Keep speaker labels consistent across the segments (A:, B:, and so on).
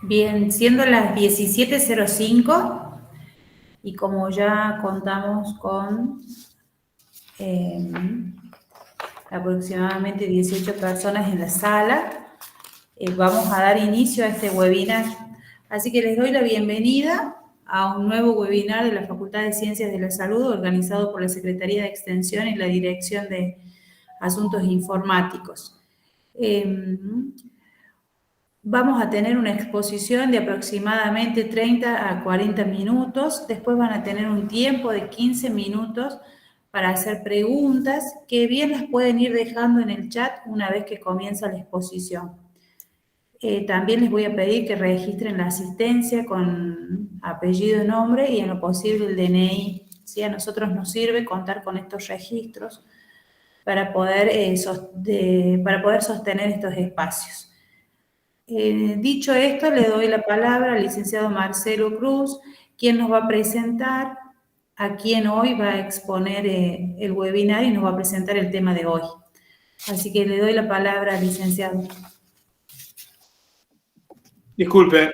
A: Bien, siendo las 17:05 y como ya contamos con eh, aproximadamente 18 personas en la sala, vamos a dar inicio a este webinar. Así que les doy la bienvenida a un nuevo webinar de la Facultad de Ciencias de la Salud organizado por la Secretaría de Extensión y la Dirección de Asuntos Informáticos. Vamos a tener una exposición de aproximadamente 30 a 40 minutos. Después van a tener un tiempo de 15 minutos para hacer preguntas que bien las pueden ir dejando en el chat una vez que comienza la exposición. También les voy a pedir que registren la asistencia con apellido y nombre y en lo posible el DNI. ¿Sí? A nosotros nos sirve contar con estos registros para poder sostener estos espacios. Dicho esto, le doy la palabra al licenciado Marcelo Cruz, quien nos va a presentar, a quien hoy va a exponer el webinar y nos va a presentar el tema de hoy. Así que le doy la palabra al licenciado.
B: Disculpe,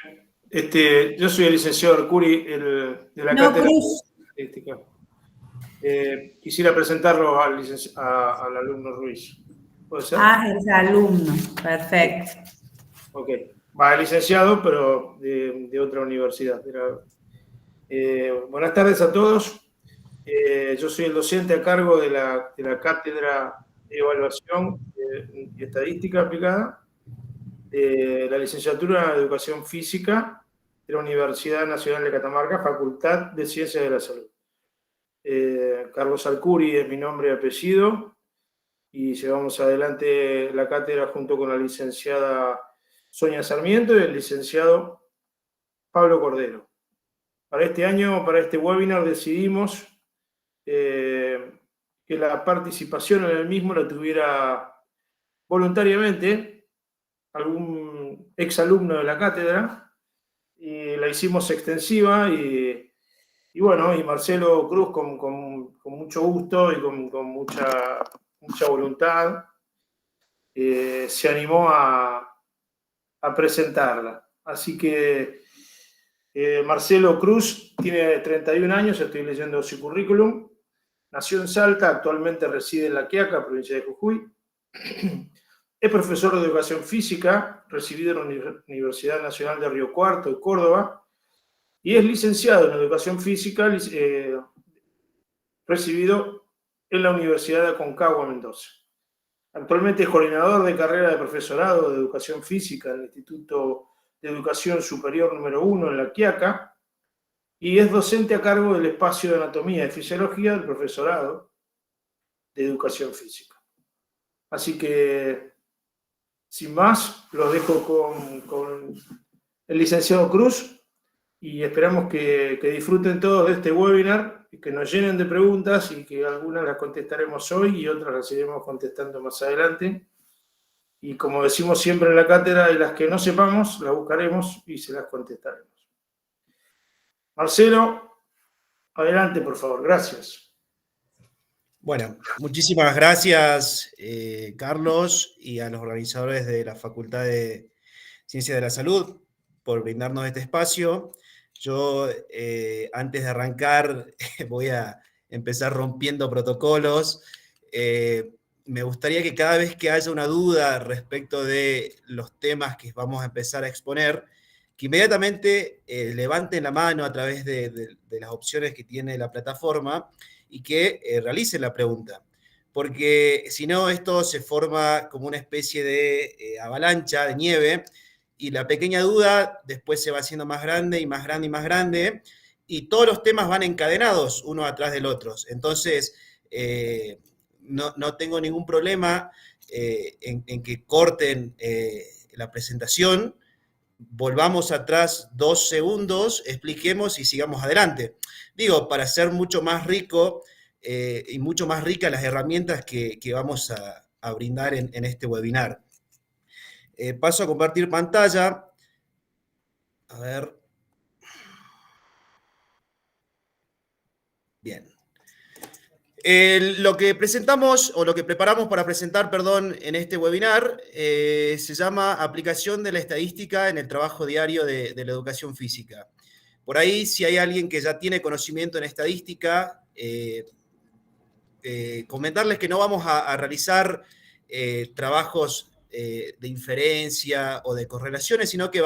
B: yo soy el licenciado Arcuri, de la Cátedra
A: Cruz.
B: de Estadística. Quisiera presentarlo al alumno Ruiz. ¿Puede ser?
A: Es alumno, perfecto.
B: Ok. Va, licenciado, pero de otra universidad. Buenas tardes a todos. Yo soy el docente a cargo de la Cátedra de Evaluación y Estadística Aplicada de la licenciatura en Educación Física de la Universidad Nacional de Catamarca, Facultad de Ciencias de la Salud. Carlos Arcuri es mi nombre y apellido, y llevamos adelante la cátedra junto con la licenciada Sonia Sarmiento y el licenciado Pablo Cordero. Para este año, para este webinar, decidimos que la participación en el mismo la tuviera voluntariamente algún exalumno de la cátedra, y la hicimos extensiva, y bueno, y Marcelo Cruz con mucho gusto y con mucha voluntad se animó a presentarla. Así que Marcelo Cruz tiene 31 años, estoy leyendo su currículum, nació en Salta, actualmente reside en La Quiaca, provincia de Jujuy. Es profesor de Educación Física, recibido en la Universidad Nacional de Río Cuarto de Córdoba, y es licenciado en Educación Física, recibido en la Universidad de Aconcagua, Mendoza. Actualmente es coordinador de carrera de profesorado de Educación Física en el Instituto de Educación Superior número 1 en La Quiaca, y es docente a cargo del espacio de Anatomía y Fisiología del profesorado de Educación Física. Así que, sin más, los dejo con el licenciado Cruz, y esperamos que disfruten todos de este webinar y que nos llenen de preguntas, y que algunas las contestaremos hoy y otras las iremos contestando más adelante. Y como decimos siempre en la cátedra, de las que no sepamos, las buscaremos y se las contestaremos. Marcelo, adelante, por favor. Gracias.
C: Bueno, muchísimas gracias, Carlos, y a los organizadores de la Facultad de Ciencias de la Salud por brindarnos este espacio. Yo, antes de arrancar, voy a empezar rompiendo protocolos. Me gustaría que cada vez que haya una duda respecto de los temas que vamos a empezar a exponer, que inmediatamente levanten la mano a través de las opciones que tiene la plataforma y que realicen la pregunta. Porque si no, esto se forma como una especie de avalancha de nieve, y la pequeña duda después se va haciendo más grande y más grande y más grande, y todos los temas van encadenados uno atrás del otro. Entonces, no tengo ningún problema en que corten la presentación, volvamos atrás 2 segundos, expliquemos y sigamos adelante. Digo, para ser mucho más rico y mucho más ricas las herramientas que vamos a brindar en este webinar. Paso a compartir pantalla. A ver. Bien. Lo que presentamos, o lo que preparamos para presentar, perdón, en este webinar, se llama Aplicación de la Estadística en el Trabajo Diario de la Educación Física. Por ahí, si hay alguien que ya tiene conocimiento en estadística, comentarles que no vamos a realizar trabajos de inferencia o de correlaciones, sino que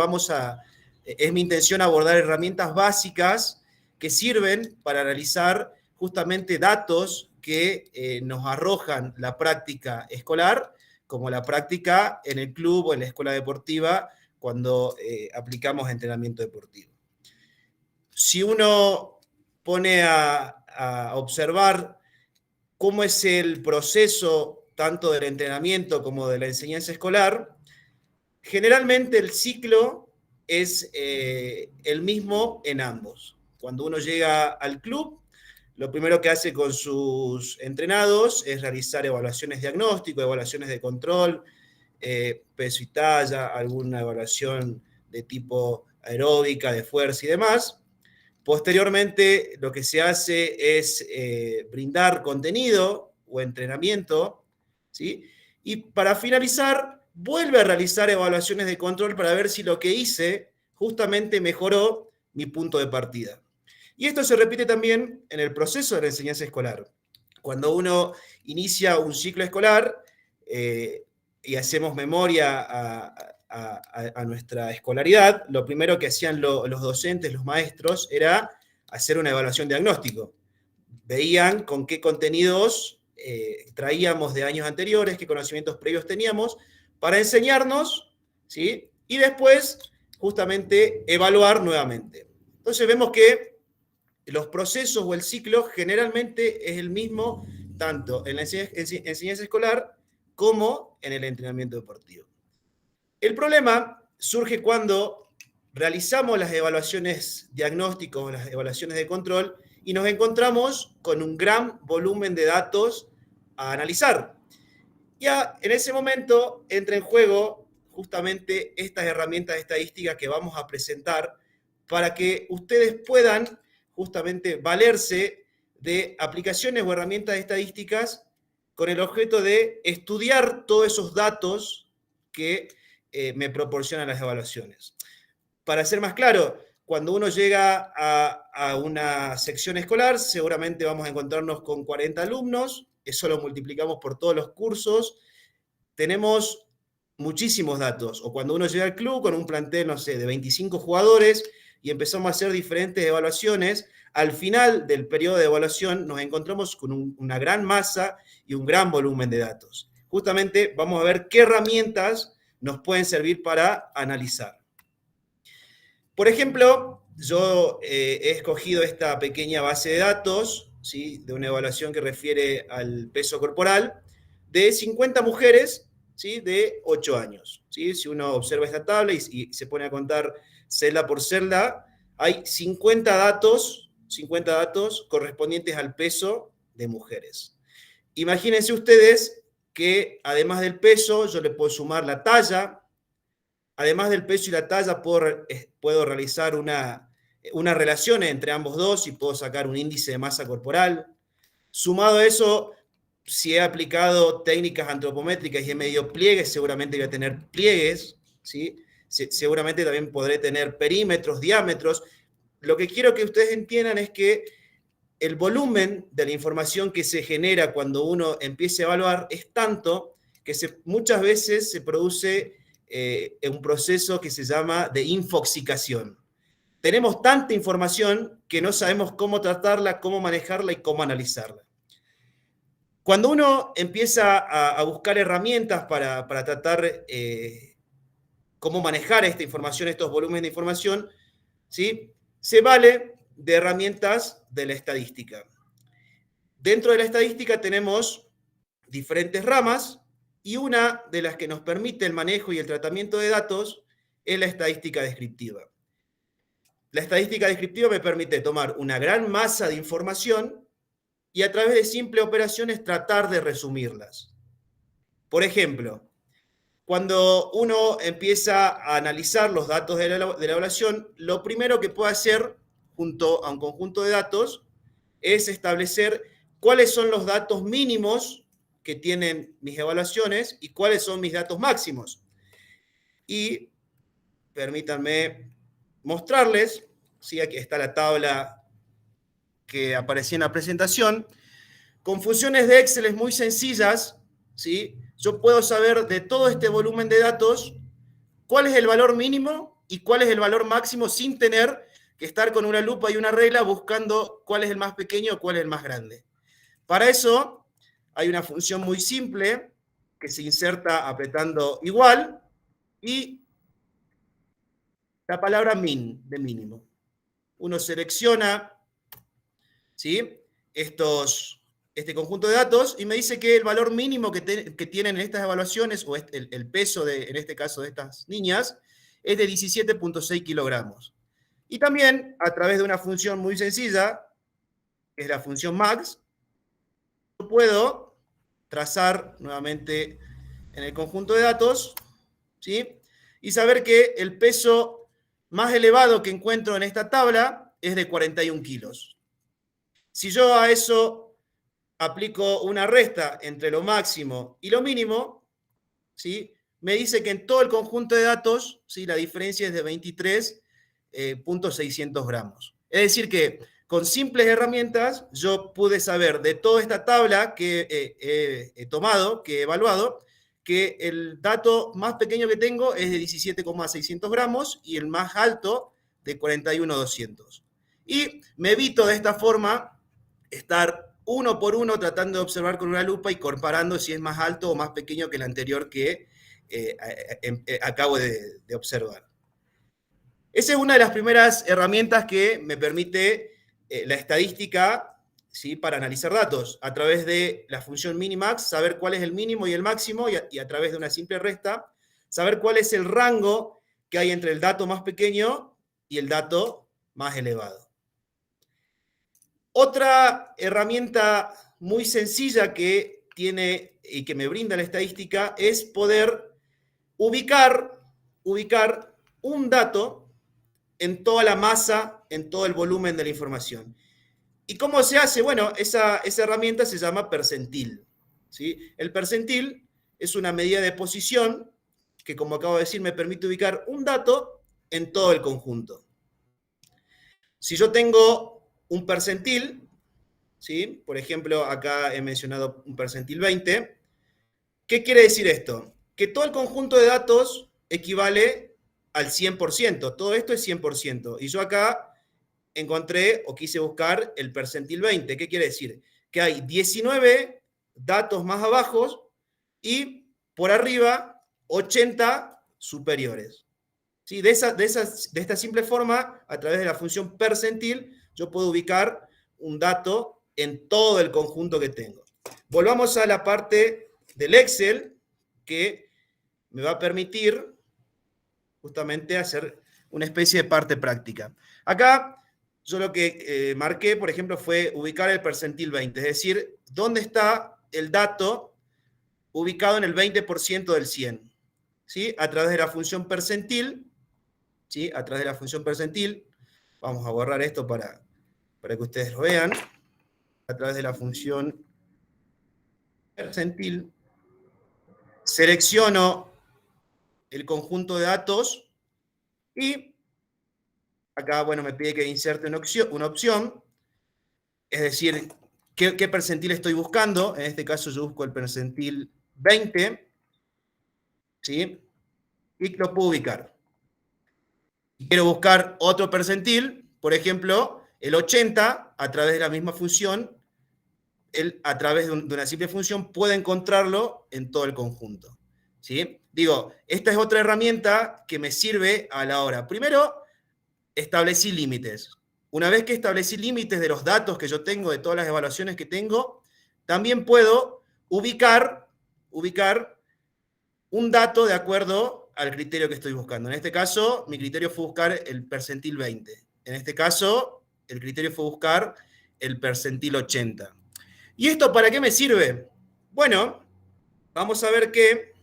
C: es mi intención abordar herramientas básicas que sirven para analizar justamente datos que nos arrojan la práctica escolar, como la práctica en el club o en la escuela deportiva cuando aplicamos entrenamiento deportivo. Si uno pone a observar cómo es el proceso tanto del entrenamiento como de la enseñanza escolar, generalmente el ciclo es el mismo en ambos. Cuando uno llega al club, lo primero que hace con sus entrenados es realizar evaluaciones diagnósticas, evaluaciones de control, peso y talla, alguna evaluación de tipo aeróbica, de fuerza y demás. Posteriormente, lo que se hace es brindar contenido o entrenamiento, ¿sí? Y para finalizar, vuelve a realizar evaluaciones de control para ver si lo que hice justamente mejoró mi punto de partida. Y esto se repite también en el proceso de la enseñanza escolar. Cuando uno inicia un ciclo escolar y hacemos memoria a nuestra escolaridad, lo primero que hacían los docentes, los maestros, era hacer una evaluación diagnóstico. Veían con qué contenidos traíamos de años anteriores, qué conocimientos previos teníamos, para enseñarnos, ¿sí? Y después, justamente, evaluar nuevamente. Entonces vemos que los procesos o el ciclo generalmente es el mismo tanto en la enseñanza escolar como en el entrenamiento deportivo. El problema surge cuando realizamos las evaluaciones diagnósticas o las evaluaciones de control y nos encontramos con un gran volumen de datos a analizar. Ya en ese momento entra en juego justamente estas herramientas estadísticas que vamos a presentar para que ustedes puedan justamente valerse de aplicaciones o herramientas estadísticas con el objeto de estudiar todos esos datos que me proporcionan las evaluaciones. Para ser más claro, cuando uno llega a una sección escolar, seguramente vamos a encontrarnos con 40 alumnos, eso lo multiplicamos por todos los cursos, tenemos muchísimos datos. O cuando uno llega al club con un plantel, no sé, de 25 jugadores y empezamos a hacer diferentes evaluaciones, al final del periodo de evaluación nos encontramos con una gran masa y un gran volumen de datos. Justamente vamos a ver qué herramientas nos pueden servir para analizar. Por ejemplo, yo he escogido esta pequeña base de datos, ¿sí?, de una evaluación que refiere al peso corporal, de 50 mujeres, ¿sí?, de 8 años. ¿Sí? Si uno observa esta tabla y se pone a contar celda por celda, hay 50 datos correspondientes al peso de mujeres. Imagínense ustedes que además del peso, yo le puedo sumar la talla. Además del peso y la talla, puedo realizar una relación entre ambos dos y puedo sacar un índice de masa corporal. Sumado a eso, si he aplicado técnicas antropométricas y he medido pliegues, seguramente voy a tener pliegues, ¿sí? Seguramente también podré tener perímetros, diámetros. Lo que quiero que ustedes entiendan es que el volumen de la información que se genera cuando uno empieza a evaluar es tanto que muchas veces se produce un proceso que se llama de infoxicación. Tenemos tanta información que no sabemos cómo tratarla, cómo manejarla y cómo analizarla. Cuando uno empieza a buscar herramientas para tratar cómo manejar esta información, estos volúmenes de información, ¿sí?, se vale de herramientas de la estadística. Dentro de la estadística tenemos diferentes ramas y una de las que nos permite el manejo y el tratamiento de datos es la estadística descriptiva. La estadística descriptiva me permite tomar una gran masa de información y a través de simples operaciones tratar de resumirlas. Por ejemplo, cuando uno empieza a analizar los datos de la evaluación, lo primero que puede hacer junto a un conjunto de datos es establecer cuáles son los datos mínimos que tienen mis evaluaciones y cuáles son mis datos máximos. Y permítanme mostrarles, ¿sí? Aquí está la tabla que aparecía en la presentación. Con funciones de Excel muy sencillas, ¿sí? Yo puedo saber de todo este volumen de datos cuál es el valor mínimo y cuál es el valor máximo sin tener que estar con una lupa y una regla buscando cuál es el más pequeño o cuál es el más grande. Para eso hay una función muy simple que se inserta apretando igual y la palabra min, de mínimo. Uno selecciona, ¿sí?, este conjunto de datos y me dice que el valor mínimo que tienen en estas evaluaciones, o el peso, en este caso de estas niñas, es de 17.6 kilogramos. Y también, a través de una función muy sencilla, que es la función max, yo puedo trazar nuevamente en el conjunto de datos, ¿sí?, y saber que el peso más elevado que encuentro en esta tabla es de 41 kilos. Si yo a eso aplico una resta entre lo máximo y lo mínimo, ¿sí?, me dice que en todo el conjunto de datos, ¿sí?, la diferencia es de 23.600 gramos. Es decir que con simples herramientas yo pude saber de toda esta tabla que he tomado, que he evaluado, que el dato más pequeño que tengo es de 17.600 gramos y el más alto de 41.200. Y me evito de esta forma estar uno por uno tratando de observar con una lupa y comparando si es más alto o más pequeño que el anterior que acabo de observar. Esa es una de las primeras herramientas que me permite la estadística, ¿sí?, para analizar datos. A través de la función minimax, saber cuál es el mínimo y el máximo, y a través de una simple resta, saber cuál es el rango que hay entre el dato más pequeño y el dato más elevado. Otra herramienta muy sencilla que tiene y que me brinda la estadística es poder ubicar un dato en toda la masa, en todo el volumen de la información. ¿Y cómo se hace? Bueno, esa herramienta se llama percentil, ¿sí? El percentil es una medida de posición que, como acabo de decir, me permite ubicar un dato en todo el conjunto. Si yo tengo un percentil, ¿sí?, por ejemplo, acá he mencionado un percentil 20, ¿qué quiere decir esto? Que todo el conjunto de datos equivale al 100%, todo esto es 100%, y yo acá encontré o quise buscar el percentil 20. ¿Qué quiere decir? Que hay 19 datos más abajo y por arriba 80 superiores. ¿Sí? De esta simple forma, a través de la función percentil, yo puedo ubicar un dato en todo el conjunto que tengo. Volvamos a la parte del Excel, que me va a permitir justamente hacer una especie de parte práctica. Acá yo lo que marqué, por ejemplo, fue ubicar el percentil 20, es decir, dónde está el dato ubicado en el 20% del 100. ¿Sí? A través de la función percentil, ¿sí?, a través de la función percentil, vamos a borrar esto para que ustedes lo vean, a través de la función percentil, selecciono el conjunto de datos y acá, bueno, me pide que inserte una opción, es decir, ¿qué percentil estoy buscando? En este caso yo busco el percentil 20, ¿sí?, y lo puedo ubicar. Si quiero buscar otro percentil, por ejemplo, el 80, a través de la misma función, a través de una simple función, puedo encontrarlo en todo el conjunto, ¿sí? Digo, esta es otra herramienta que me sirve a la hora. Primero, establecí límites. Una vez que establecí límites de los datos que yo tengo, de todas las evaluaciones que tengo, también puedo ubicar un dato de acuerdo al criterio que estoy buscando. En este caso, mi criterio fue buscar el percentil 20. En este caso, el criterio fue buscar el percentil 80. ¿Y esto para qué me sirve? Bueno, vamos a ver que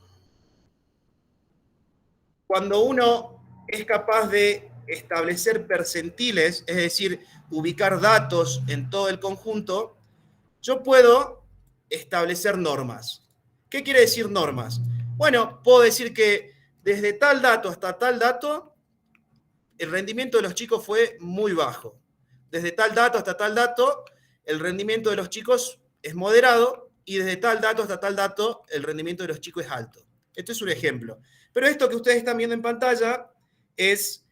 C: cuando uno es capaz de establecer percentiles, es decir, ubicar datos en todo el conjunto, yo puedo establecer normas. ¿Qué quiere decir normas? Bueno, puedo decir que desde tal dato hasta tal dato, el rendimiento de los chicos fue muy bajo. Desde tal dato hasta tal dato, el rendimiento de los chicos es moderado, y desde tal dato hasta tal dato, el rendimiento de los chicos es alto. Esto es un ejemplo. Pero esto que ustedes están viendo en pantalla es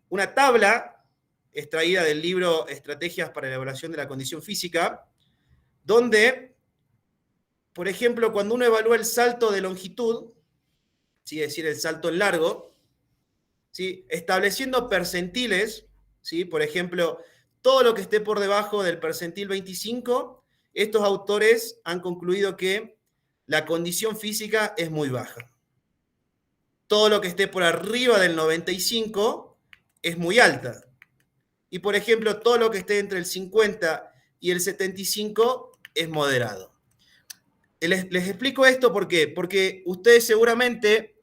C: una tabla extraída del libro Estrategias para la Evaluación de la Condición Física, donde, por ejemplo, cuando uno evalúa el salto de longitud, ¿sí? Es decir, el salto en largo, ¿sí? Estableciendo percentiles, ¿sí? Por ejemplo, todo lo que esté por debajo del percentil 25, estos autores han concluido que la condición física es muy baja. Todo lo que esté por arriba del 95 es muy alta. Y, por ejemplo, todo lo que esté entre el 50 y el 75 es moderado. Les explico esto ¿por qué? Porque ustedes seguramente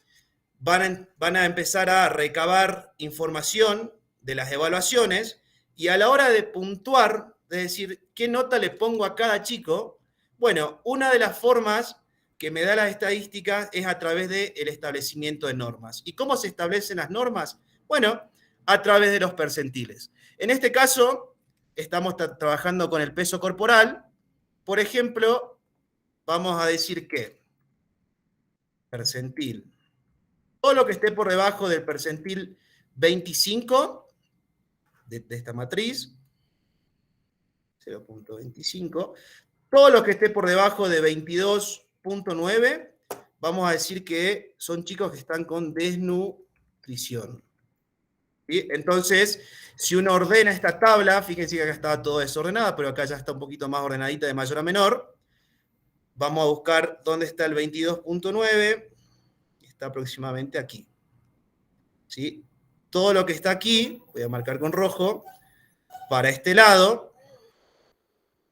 C: van a empezar a recabar información de las evaluaciones, y a la hora de puntuar, es decir, ¿qué nota le pongo a cada chico? Bueno, una de las formas que me da las estadísticas es a través del establecimiento de normas. ¿Y cómo se establecen las normas? Bueno, a través de los percentiles. En este caso, estamos trabajando con el peso corporal. Por ejemplo, vamos a decir que percentil, todo lo que esté por debajo del percentil 25 de esta matriz, 0.25, todo lo que esté por debajo de 22.9, vamos a decir que son chicos que están con desnutrición. ¿Sí? Entonces, si uno ordena esta tabla, fíjense que acá estaba todo desordenada, pero acá ya está un poquito más ordenadita de mayor a menor. Vamos a buscar dónde está el 22.9, está aproximadamente aquí. ¿Sí? Todo lo que está aquí, voy a marcar con rojo, para este lado,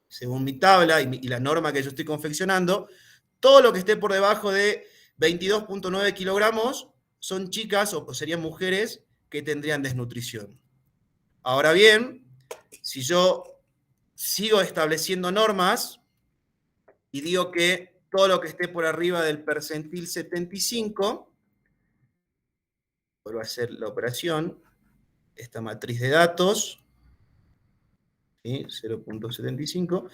C: según mi tabla y la norma que yo estoy confeccionando, todo lo que esté por debajo de 22.9 kilogramos son chicas o serían mujeres que tendrían desnutrición. Ahora bien, si yo sigo estableciendo normas y digo que todo lo que esté por arriba del percentil 75, vuelvo a hacer la operación, esta matriz de datos, ¿sí? 0.75,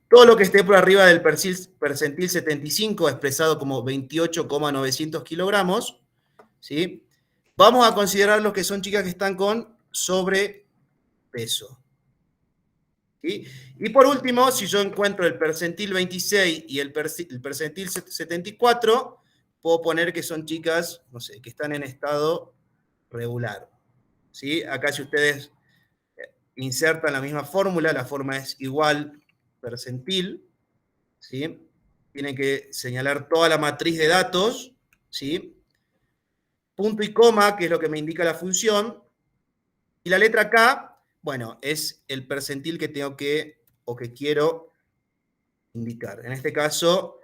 C: todo lo que esté por arriba del percentil 75, expresado como 28,900 kilogramos, ¿sí? Vamos a considerar los que son chicas que están con sobrepeso. ¿Sí? Y por último, si yo encuentro el percentil 26 y el percentil 74, puedo poner que son chicas, no sé, que están en estado regular. ¿Sí? Acá si ustedes insertan la misma fórmula, la forma es igual percentil, ¿sí? Tienen que señalar toda la matriz de datos, ¿sí? Punto y coma, que es lo que me indica la función, y la letra K, bueno, es el percentil que tengo que, o que quiero indicar. En este caso,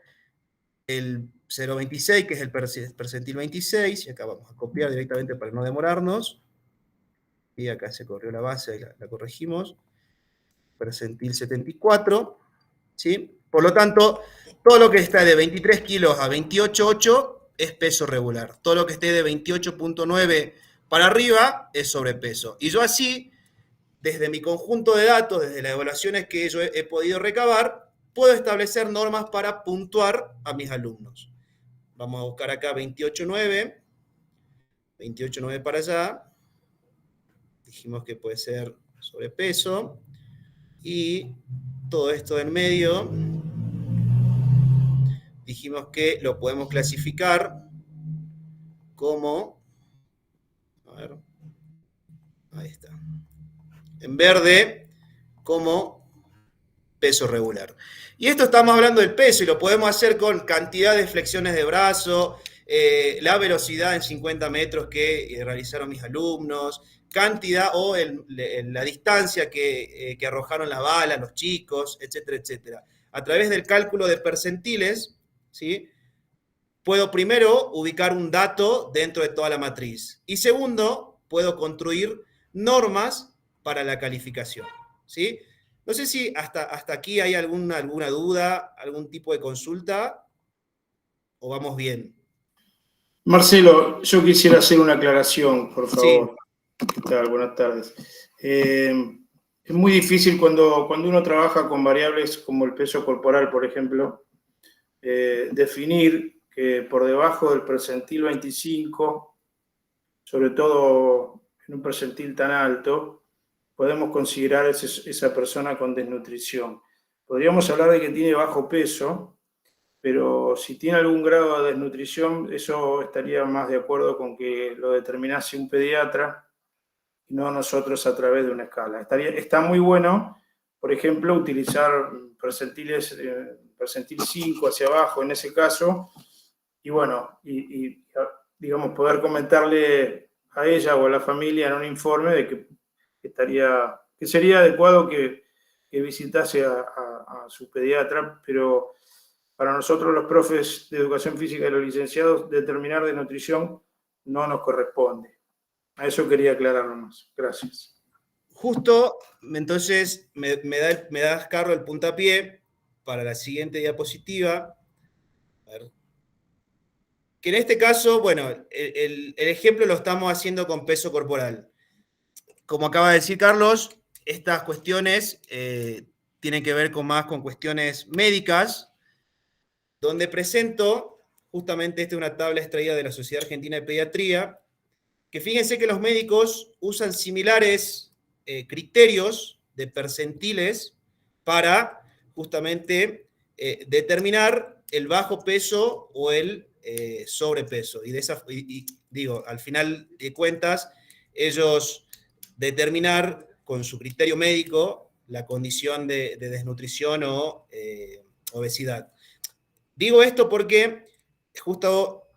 C: el 0.26, que es el percentil 26, y acá vamos a copiar directamente para no demorarnos, y acá se corrió la base, la corregimos, percentil 74, ¿sí? Por lo tanto, todo lo que está de 23 kilos a 28,8 es peso regular. Todo lo que esté de 28,9 para arriba es sobrepeso. Y yo así, desde mi conjunto de datos, desde las evaluaciones que yo he podido recabar, puedo establecer normas para puntuar a mis alumnos. Vamos a buscar acá 28,9, 28,9 para allá. Dijimos que puede ser sobrepeso. Y todo esto en medio, dijimos que lo podemos clasificar como, a ver, ahí está, en verde, como peso regular. Y esto estamos hablando del peso, y lo podemos hacer con cantidad de flexiones de brazo, la velocidad en 50 metros que realizaron mis alumnos, cantidad o la distancia que arrojaron la bala los chicos, etcétera, etcétera. A través del cálculo de percentiles, ¿sí? Puedo primero ubicar un dato dentro de toda la matriz. Y segundo, puedo construir normas para la calificación, ¿sí? No sé si hasta aquí hay alguna duda, algún tipo de consulta, o vamos bien.
B: Marcelo, yo quisiera hacer una aclaración, por favor.
C: Sí.
B: ¿Qué tal? Buenas tardes. Es muy difícil cuando uno trabaja con variables como el peso corporal, por ejemplo, definir que por debajo del percentil 25, sobre todo en un percentil tan alto, podemos considerar esa persona con desnutrición. Podríamos hablar de que tiene bajo peso, pero si tiene algún grado de desnutrición, eso estaría más de acuerdo con que lo determinase un pediatra y no nosotros a través de una escala. Está muy bueno, por ejemplo, utilizar percentiles, percentil 5 hacia abajo en ese caso, y bueno, digamos, poder comentarle a ella o a la familia en un informe de que sería adecuado que visitase a su pediatra, pero para nosotros los profes de educación física y los licenciados, determinar de nutrición no nos corresponde. A eso quería aclarar nomás. Gracias.
C: Justo, entonces, me das, Carlos, el puntapié para la siguiente diapositiva. A ver. Que en este caso, bueno, el ejemplo lo estamos haciendo con peso corporal. Como acaba de decir Carlos, estas cuestiones tienen que ver más con cuestiones médicas, donde presento, justamente esta es una tabla extraída de la Sociedad Argentina de Pediatría, que fíjense que los médicos usan similares criterios de percentiles para justamente determinar el bajo peso o el sobrepeso. Y digo, al final de cuentas, ellos determinar con su criterio médico la condición de desnutrición o obesidad. Digo esto porque justo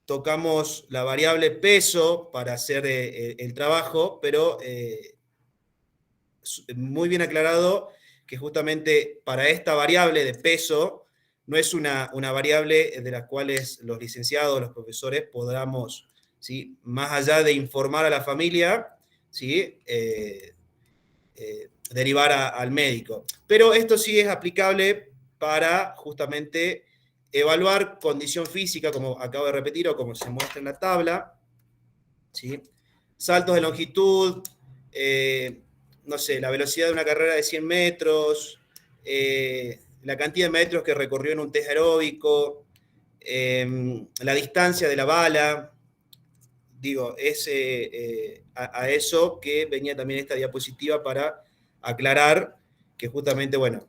C: tocamos la variable peso para hacer el trabajo, pero muy bien aclarado que justamente para esta variable de peso no es una variable de la cual los licenciados, los profesores podamos, ¿sí?, más allá de informar a la familia, ¿sí?, derivar al médico. Pero esto sí es aplicable para justamente evaluar condición física, como acabo de repetir, o como se muestra en la tabla, ¿sí? Saltos de longitud, no sé, la velocidad de una carrera de 100 metros, la cantidad de metros que recorrió en un test aeróbico, la distancia de la bala. Digo, es a eso que venía también esta diapositiva para aclarar que justamente, bueno,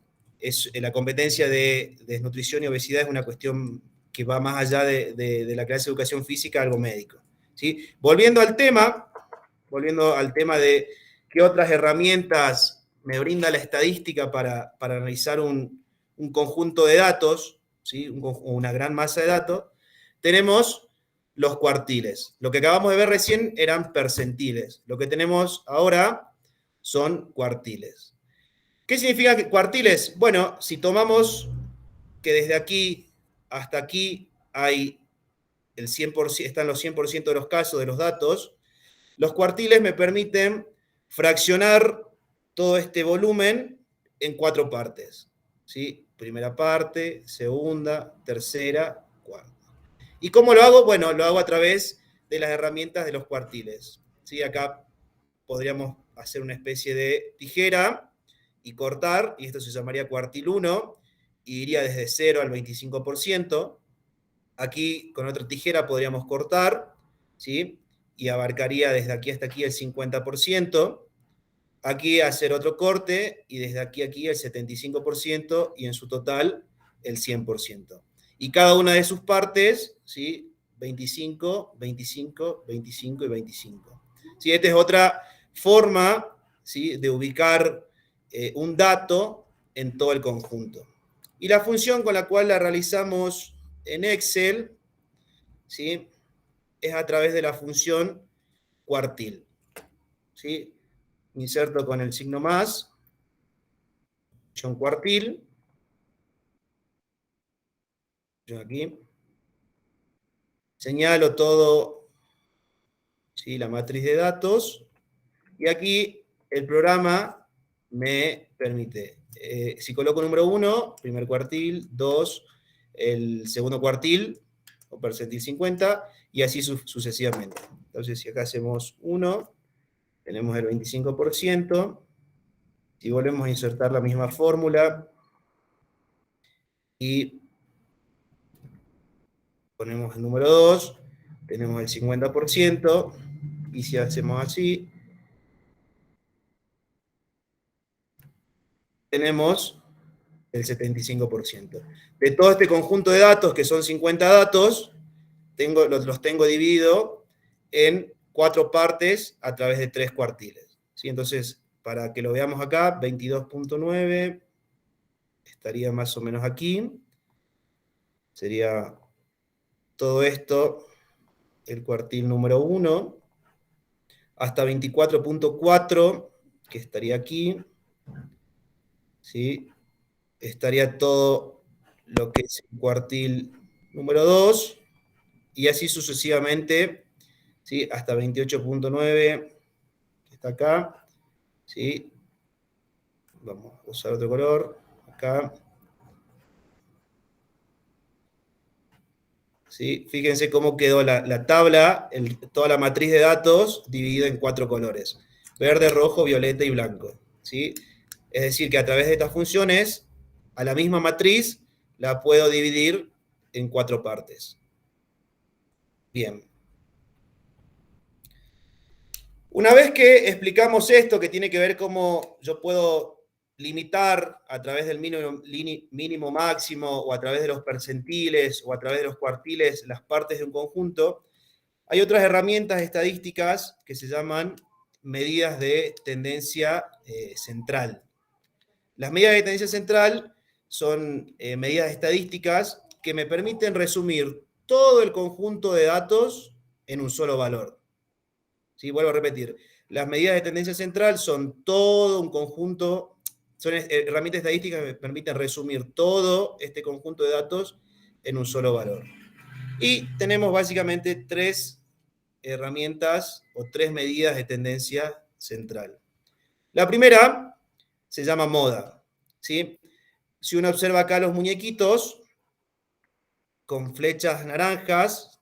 C: la competencia de desnutrición y obesidad es una cuestión que va más allá de la clase de educación física, algo médico, ¿sí? Volviendo al tema de qué otras herramientas me brinda la estadística para analizar un conjunto de datos, ¿sí?, una gran masa de datos, tenemos los cuartiles. Lo que acabamos de ver recién eran percentiles. Lo que tenemos ahora son cuartiles. ¿Qué significa cuartiles? Bueno, si tomamos que desde aquí hasta aquí hay el 100%, están los 100% de los casos de los datos, los cuartiles me permiten fraccionar todo este volumen en 4 partes, ¿sí? Primera parte, segunda, tercera, cuarta. ¿Y cómo lo hago? Bueno, lo hago a través de las herramientas de los cuartiles, ¿sí? Acá podríamos hacer una especie de tijera y cortar, y esto se llamaría cuartil 1, y iría desde 0 al 25%. Aquí con otra tijera podríamos cortar, ¿sí?, y abarcaría desde aquí hasta aquí el 50%. Aquí hacer otro corte, y desde aquí a aquí el 75%, y en su total el 100%. Y cada una de sus partes, ¿sí?, 25, 25, 25 y 25. ¿Sí? Esta es otra forma, ¿sí?, de ubicar un dato en todo el conjunto. Y la función con la cual la realizamos en Excel, ¿sí?, es a través de la función cuartil, ¿sí? Inserto con el signo más, función cuartil, yo aquí, señalo todo, ¿sí?, la matriz de datos, y aquí el programa me permite, si coloco número 1, primer cuartil, 2, el segundo cuartil, o percentil 50, y así sucesivamente. Entonces, si acá hacemos 1, tenemos el 25%, si volvemos a insertar la misma fórmula, y ponemos el número 2, tenemos el 50%, y si hacemos así, tenemos el 75%. De todo este conjunto de datos, que son 50 datos, los tengo dividido en 4 partes a través de 3 cuartiles. ¿Sí? Entonces, para que lo veamos acá, 22.9 estaría más o menos aquí. Sería todo esto, el cuartil número 1, hasta 24.4, que estaría aquí. ¿Sí? Estaría todo lo que es el cuartil número 2, y así sucesivamente, ¿sí? Hasta 28.9, que está acá, ¿sí? Vamos a usar otro color, acá. ¿Sí? Fíjense cómo quedó la tabla, toda la matriz de datos dividida en 4 colores: verde, rojo, violeta y blanco. ¿Sí? Es decir, que a través de estas funciones, a la misma matriz la puedo dividir en 4 partes. Bien. Una vez que explicamos esto, que tiene que ver cómo yo puedo limitar a través del mínimo máximo, o a través de los percentiles, o a través de los cuartiles, las partes de un conjunto, hay otras herramientas estadísticas que se llaman medidas de tendencia central. Las medidas de tendencia central son medidas estadísticas que me permiten resumir todo el conjunto de datos en un solo valor. ¿Sí? Vuelvo a repetir, las medidas de tendencia central son todo un conjunto, son herramientas estadísticas que me permiten resumir todo este conjunto de datos en un solo valor. Y tenemos básicamente 3 herramientas o 3 medidas de tendencia central. La primera se llama moda. ¿Sí? Si uno observa acá los muñequitos con flechas naranjas,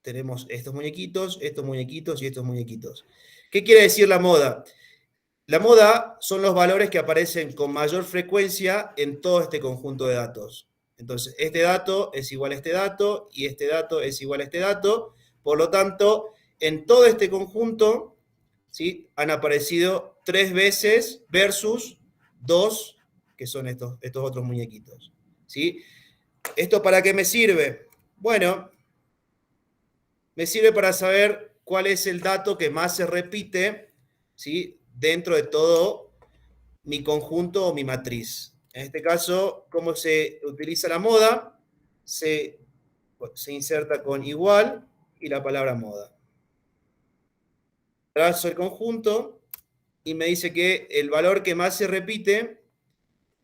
C: tenemos estos muñequitos y estos muñequitos. ¿Qué quiere decir la moda? La moda son los valores que aparecen con mayor frecuencia en todo este conjunto de datos. Entonces, este dato es igual a este dato, y este dato es igual a este dato. Por lo tanto, en todo este conjunto, ¿sí?, han aparecido 3 veces versus 2, que son estos otros muñequitos. ¿Sí? ¿Esto para qué me sirve? Bueno, me sirve para saber cuál es el dato que más se repite, ¿sí?, dentro de todo mi conjunto o mi matriz. En este caso, ¿cómo se utiliza la moda? Se inserta con igual y la palabra moda. Trazo el conjunto y me dice que el valor que más se repite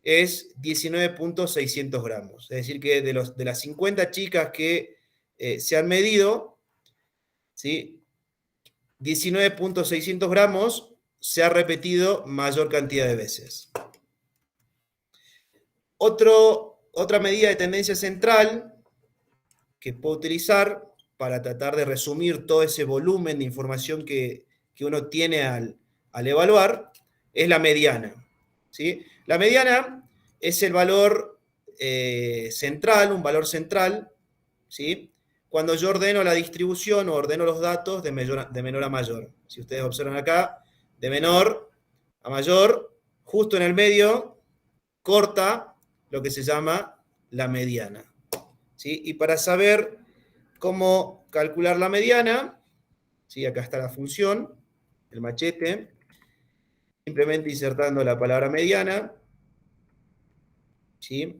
C: es 19.600 gramos. Es decir, que de las 50 chicas que se han medido, ¿sí?, 19.600 gramos se ha repetido mayor cantidad de veces. Otra medida de tendencia central que puedo utilizar para tratar de resumir todo ese volumen de información que uno tiene al evaluar es la mediana. ¿Sí? La mediana es el valor central, un valor central, ¿sí?, cuando yo ordeno la distribución o ordeno los datos de menor a mayor. Si ustedes observan acá, de menor a mayor, justo en el medio, corta lo que se llama la mediana. ¿Sí? Y para saber cómo calcular la mediana, ¿sí?, acá está la función, el machete, simplemente insertando la palabra mediana, ¿sí?,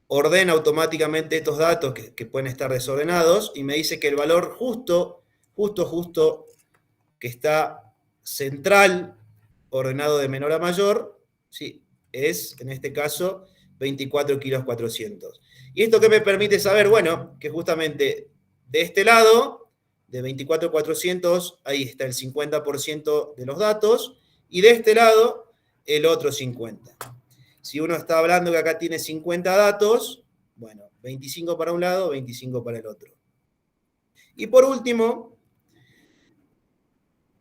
C: ordena automáticamente estos datos que pueden estar desordenados y me dice que el valor justo que está central, ordenado de menor a mayor, ¿sí?, es, en este caso, 24 kilos 400. ¿Y esto qué me permite saber? Bueno, que justamente de este lado, de 24.400, ahí está el 50% de los datos, Y de este lado, el otro 50. Si uno está hablando que acá tiene 50 datos, bueno, 25 para un lado, 25 para el otro. Y por último,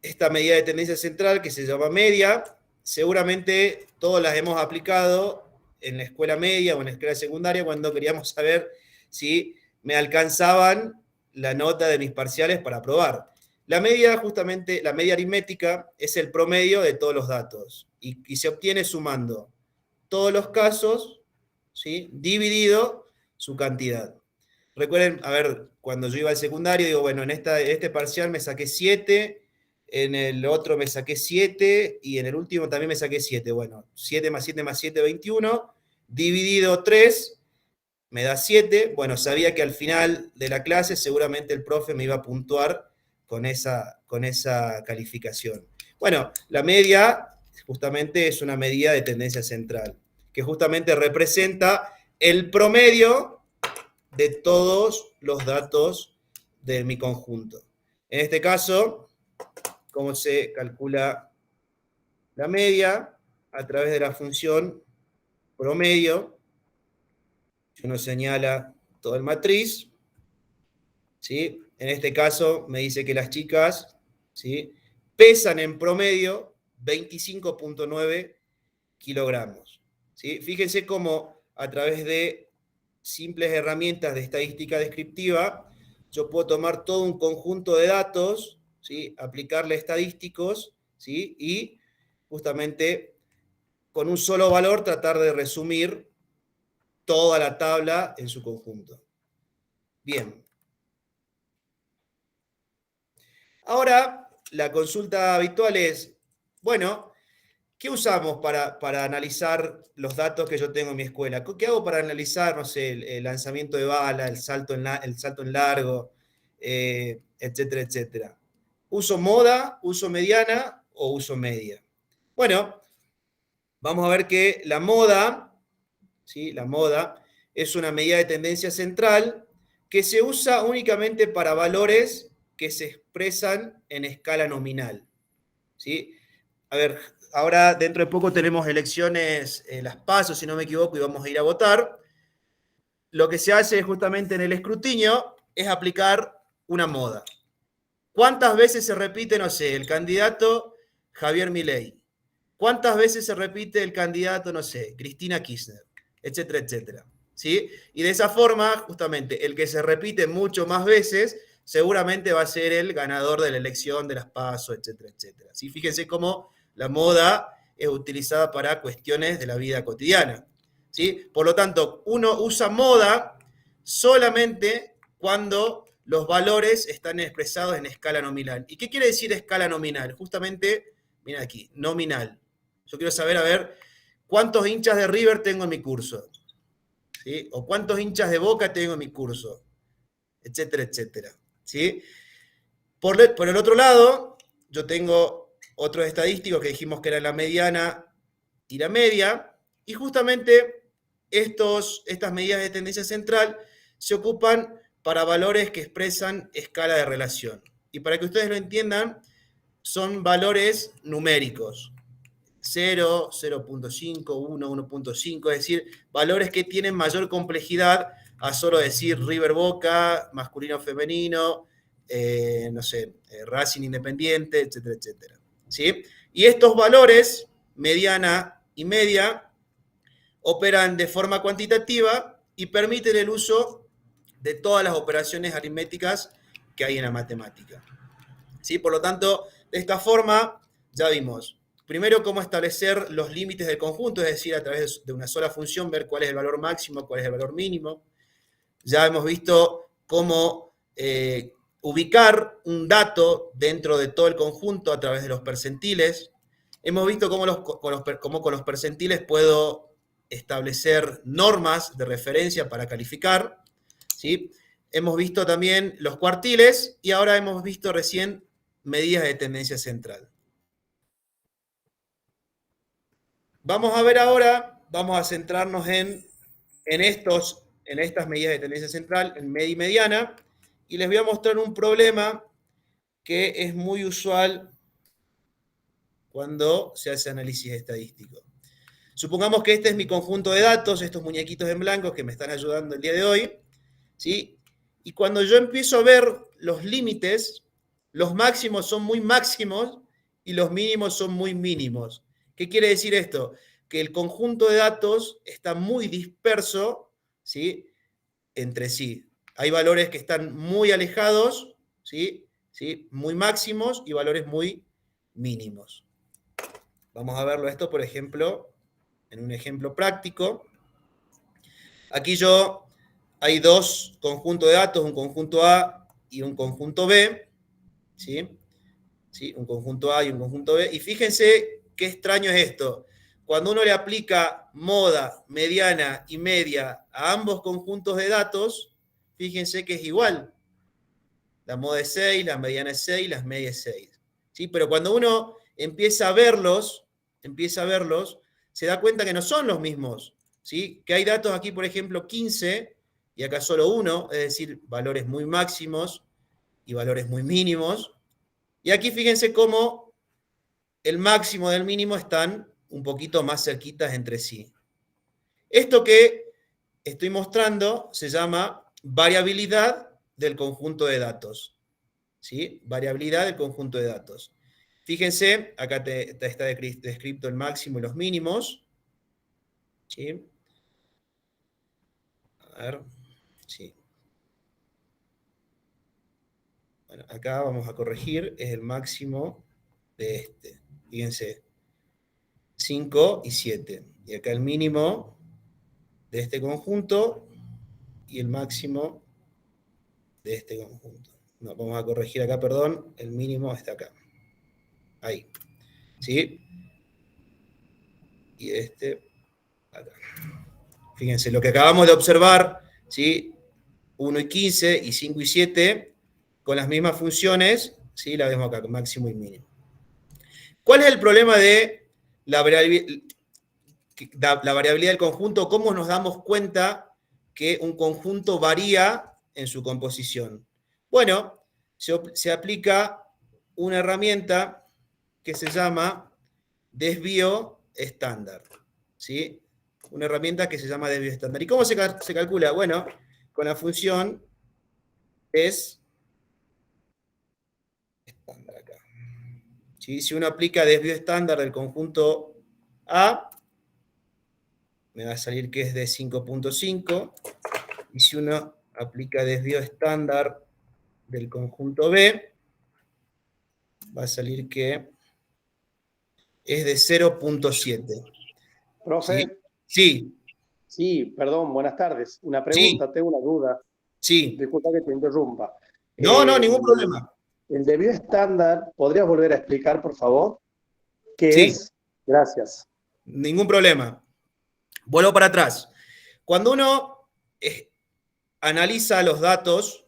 C: esta medida de tendencia central que se llama media, seguramente todos las hemos aplicado en la escuela media o en la escuela secundaria cuando queríamos saber si me alcanzaban la nota de mis parciales para aprobar. La media, justamente, la media aritmética es el promedio de todos los datos y se obtiene sumando todos los casos, ¿sí?, dividido su cantidad. Recuerden, a ver, cuando yo iba al secundario, digo, bueno, en este parcial me saqué 7, en el otro me saqué 7 y en el último también me saqué 7. Bueno, 7 más 7 más 7, 21, dividido 3, me da 7. Bueno, sabía que al final de la clase seguramente el profe me iba a puntuar con esa calificación. Bueno, la media justamente es una medida de tendencia central, que justamente representa el promedio de todos los datos de mi conjunto. En este caso, ¿cómo se calcula la media? A través de la función promedio. Uno señala todo el matriz, ¿sí? En este caso me dice que las chicas, ¿sí?, pesan en promedio 25.9 kilogramos. ¿Sí? Fíjense cómo a través de simples herramientas de estadística descriptiva, yo puedo tomar todo un conjunto de datos, ¿sí?, aplicarle estadísticos, ¿sí?, y justamente con un solo valor tratar de resumir toda la tabla en su conjunto. Bien. Ahora, la consulta habitual es, bueno, ¿qué usamos para analizar los datos que yo tengo en mi escuela? ¿Qué hago para analizar, no sé, el lanzamiento de bala, el salto en largo, etcétera, etcétera? ¿Uso moda, uso mediana o uso media? Bueno, vamos a ver que la moda, ¿sí?, la moda es una medida de tendencia central que se usa únicamente para valores que se expresan en escala nominal, ¿sí? A ver, ahora dentro de poco tenemos elecciones, las PASO, si no me equivoco, y vamos a ir a votar. Lo que se hace justamente en el escrutinio es aplicar una moda. ¿Cuántas veces se repite, no sé, el candidato Javier Milei? ¿Cuántas veces se repite el candidato, no sé, Cristina Kirchner? Etcétera, etcétera. ¿Sí? Y de esa forma, justamente, el que se repite mucho más veces, seguramente va a ser el ganador de la elección, de las PASO, etcétera, etcétera. ¿Sí? Fíjense cómo la moda es utilizada para cuestiones de la vida cotidiana. ¿Sí? Por lo tanto, uno usa moda solamente cuando los valores están expresados en escala nominal. ¿Y qué quiere decir escala nominal? Justamente, mira aquí, nominal. Yo quiero saber, a ver, ¿cuántos hinchas de River tengo en mi curso? ¿Sí? O cuántos hinchas de Boca tengo en mi curso, etcétera, etcétera. ¿Sí? Por el otro lado, yo tengo otros estadísticos que dijimos que eran la mediana y la media, y justamente estas medidas de tendencia central se ocupan para valores que expresan escala de relación. Y para que ustedes lo entiendan, son valores numéricos. 0, 0.5, 1, 1.5, es decir, valores que tienen mayor complejidad a solo decir River Boca, masculino femenino, no sé, Racing Independiente, etcétera, etcétera. ¿Sí? Y estos valores, mediana y media, operan de forma cuantitativa y permiten el uso de todas las operaciones aritméticas que hay en la matemática. ¿Sí? Por lo tanto, de esta forma, ya vimos primero cómo establecer los límites del conjunto, es decir, a través de una sola función ver cuál es el valor máximo, cuál es el valor mínimo. Ya hemos visto cómo ubicar un dato dentro de todo el conjunto a través de los percentiles. Hemos visto cómo con los percentiles puedo establecer normas de referencia para calificar, ¿sí? Hemos visto también los cuartiles y ahora hemos visto recién medidas de tendencia central. Vamos a ver ahora, vamos a centrarnos en estas medidas de tendencia central, en media y mediana, y les voy a mostrar un problema que es muy usual cuando se hace análisis estadístico. Supongamos que este es mi conjunto de datos, estos muñequitos en blanco que me están ayudando el día de hoy, ¿sí? Y cuando yo empiezo a ver los límites, los máximos son muy máximos y los mínimos son muy mínimos. ¿Qué quiere decir esto? Que el conjunto de datos está muy disperso, ¿sí?, entre sí. Hay valores que están muy alejados, ¿sí?, muy máximos, y valores muy mínimos. Vamos a verlo esto, por ejemplo, en un ejemplo práctico. Aquí hay dos conjuntos de datos, un conjunto A y un conjunto B, ¿sí? Un conjunto A y un conjunto B. Y fíjense qué extraño es esto. Cuando uno le aplica moda, mediana y media a ambos conjuntos de datos, fíjense que es igual. La moda es 6, la mediana es 6, las medias es 6. ¿Sí? Pero cuando uno empieza a verlos, se da cuenta que no son los mismos. ¿Sí? Que hay datos aquí, por ejemplo, 15, y acá solo 1, es decir, valores muy máximos y valores muy mínimos. Y aquí fíjense cómo el máximo del mínimo están un poquito más cerquitas entre sí. Esto que estoy mostrando se llama variabilidad del conjunto de datos. ¿Sí? Variabilidad del conjunto de datos. Fíjense, acá está descrito el máximo y los mínimos. ¿Sí? A ver, sí. Bueno, acá vamos a corregir, es el máximo de este. Fíjense, 5 y 7. Y acá el mínimo de este conjunto y el máximo de este conjunto. No, vamos a corregir acá, perdón, el mínimo está acá. Ahí. ¿Sí? Y este acá. Fíjense, lo que acabamos de observar, ¿sí? 1 y 15 y 5 y 7, con las mismas funciones, ¿sí? La vemos acá, máximo y mínimo. ¿Cuál es el problema de la variabilidad del conjunto? ¿Cómo nos damos cuenta que un conjunto varía en su composición? Bueno, se aplica una herramienta que se llama desvío estándar, ¿sí? Una herramienta que se llama desvío estándar. ¿Y cómo se calcula? Bueno, con la función es estándar acá. ¿Sí? Si uno aplica desvío estándar del conjunto A, me va a salir que es de 5.5, y si uno aplica desvío estándar del conjunto B, va a salir que es de 0.7.
D: Profe.
C: Sí.
D: Sí, perdón, buenas tardes. Una pregunta,
C: Sí.
D: tengo una duda.
C: Sí.
D: Disculpa que te interrumpa.
C: No, ningún problema.
D: El desvío estándar, ¿podrías volver a explicar, por favor? ¿Qué
C: Sí.
D: es? Gracias.
C: Ningún problema. Vuelvo para atrás. Cuando uno analiza los datos,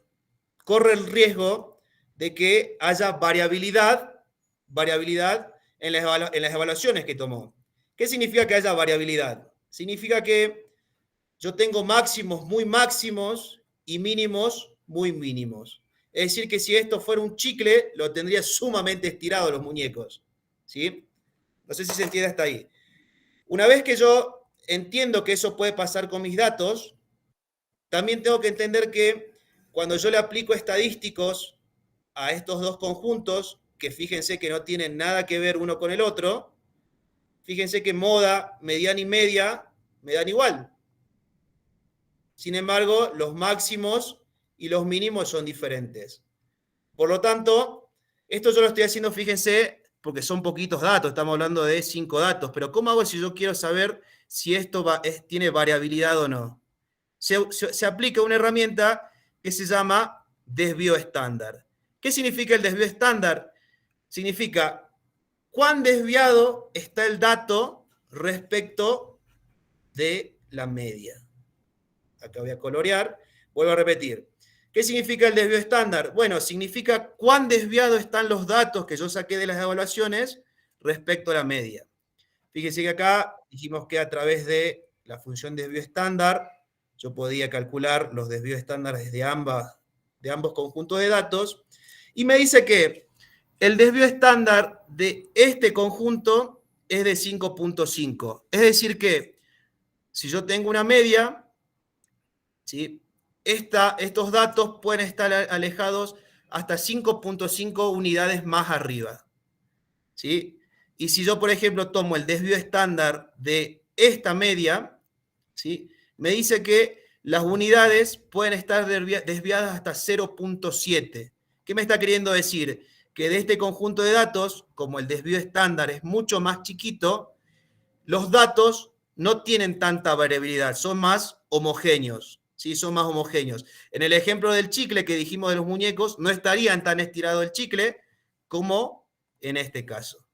C: corre el riesgo de que haya variabilidad en las evaluaciones que tomó. ¿Qué significa que haya variabilidad? Significa que yo tengo máximos muy máximos y mínimos muy mínimos. Es decir, que si esto fuera un chicle, lo tendría sumamente estirado los muñecos. ¿Sí? No sé si se entiende hasta ahí. Una vez que yo entiendo que eso puede pasar con mis datos, también tengo que entender que cuando yo le aplico estadísticos a estos dos conjuntos, que fíjense que no tienen nada que ver uno con el otro, fíjense que moda, mediana y media me dan igual. Sin embargo, los máximos y los mínimos son diferentes. Por lo tanto, esto yo lo estoy haciendo, fíjense, porque son poquitos datos, estamos hablando de 5 datos, pero ¿cómo hago si yo quiero saber si esto tiene variabilidad o no? Se aplica una herramienta que se llama desvío estándar. ¿Qué significa el desvío estándar? Significa cuán desviado está el dato respecto de la media. Acá voy a colorear, vuelvo a repetir. ¿Qué significa el desvío estándar? Bueno, significa cuán desviados están los datos que yo saqué de las evaluaciones respecto a la media. Fíjense que acá dijimos que a través de la función desvío estándar yo podía calcular los desvíos estándares de ambos conjuntos de datos, y me dice que el desvío estándar de este conjunto es de 5.5. Es decir que si yo tengo una media, ¿sí? Estos datos pueden estar alejados hasta 5.5 unidades más arriba, ¿sí? Y si yo, por ejemplo, tomo el desvío estándar de esta media, ¿sí? Me dice que las unidades pueden estar desviadas hasta 0.7. ¿Qué me está queriendo decir? Que de este conjunto de datos, como el desvío estándar es mucho más chiquito, los datos no tienen tanta variabilidad, son más homogéneos, ¿sí? Son más homogéneos. En el ejemplo del chicle que dijimos de los muñecos, no estarían tan estirado el chicle como en este caso.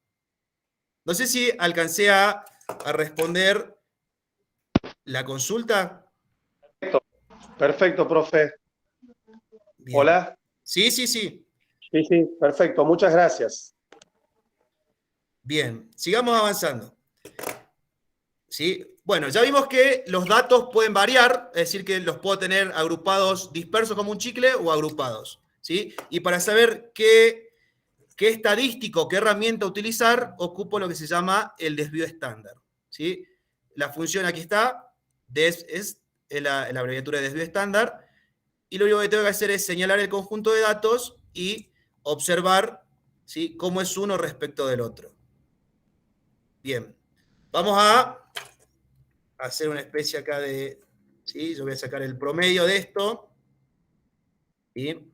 C: No sé si alcancé a responder la consulta.
D: Perfecto, profe.
C: Bien.
D: Hola.
C: Sí.
D: Sí, perfecto. Muchas gracias.
C: Bien, sigamos avanzando. ¿Sí? Bueno, ya vimos que los datos pueden variar, es decir, que los puedo tener agrupados dispersos como un chicle o agrupados. ¿Sí? Y para saber qué estadístico, qué herramienta utilizar, ocupo lo que se llama el desvío estándar. ¿Sí? La función aquí está, es la abreviatura de desvío estándar, y lo único que tengo que hacer es señalar el conjunto de datos y observar, ¿sí?, cómo es uno respecto del otro. Bien, vamos a hacer una especie acá de, ¿sí? Yo voy a sacar el promedio de esto. ¿Sí?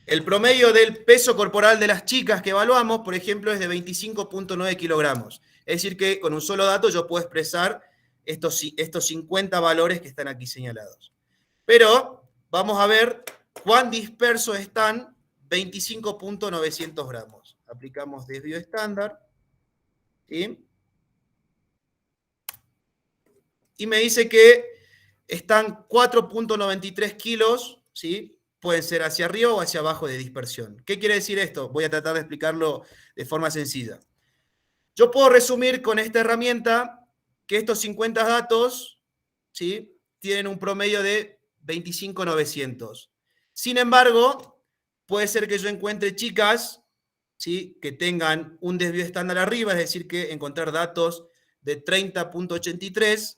C: El promedio del peso corporal de las chicas que evaluamos, por ejemplo, es de 25.9 kilogramos. Es decir, que con un solo dato yo puedo expresar estos 50 valores que están aquí señalados. Pero vamos a ver cuán dispersos están 25.900 gramos. Aplicamos desvío estándar. ¿Sí? Y me dice que están 4.93 kilos, ¿sí? Pueden ser hacia arriba o hacia abajo de dispersión. ¿Qué quiere decir esto? Voy a tratar de explicarlo de forma sencilla. Yo puedo resumir con esta herramienta que estos 50 datos, ¿sí?, tienen un promedio de 25.900. Sin embargo, puede ser que yo encuentre chicas, ¿sí?, que tengan un desvío estándar arriba, es decir, que encontrar datos de 30.83,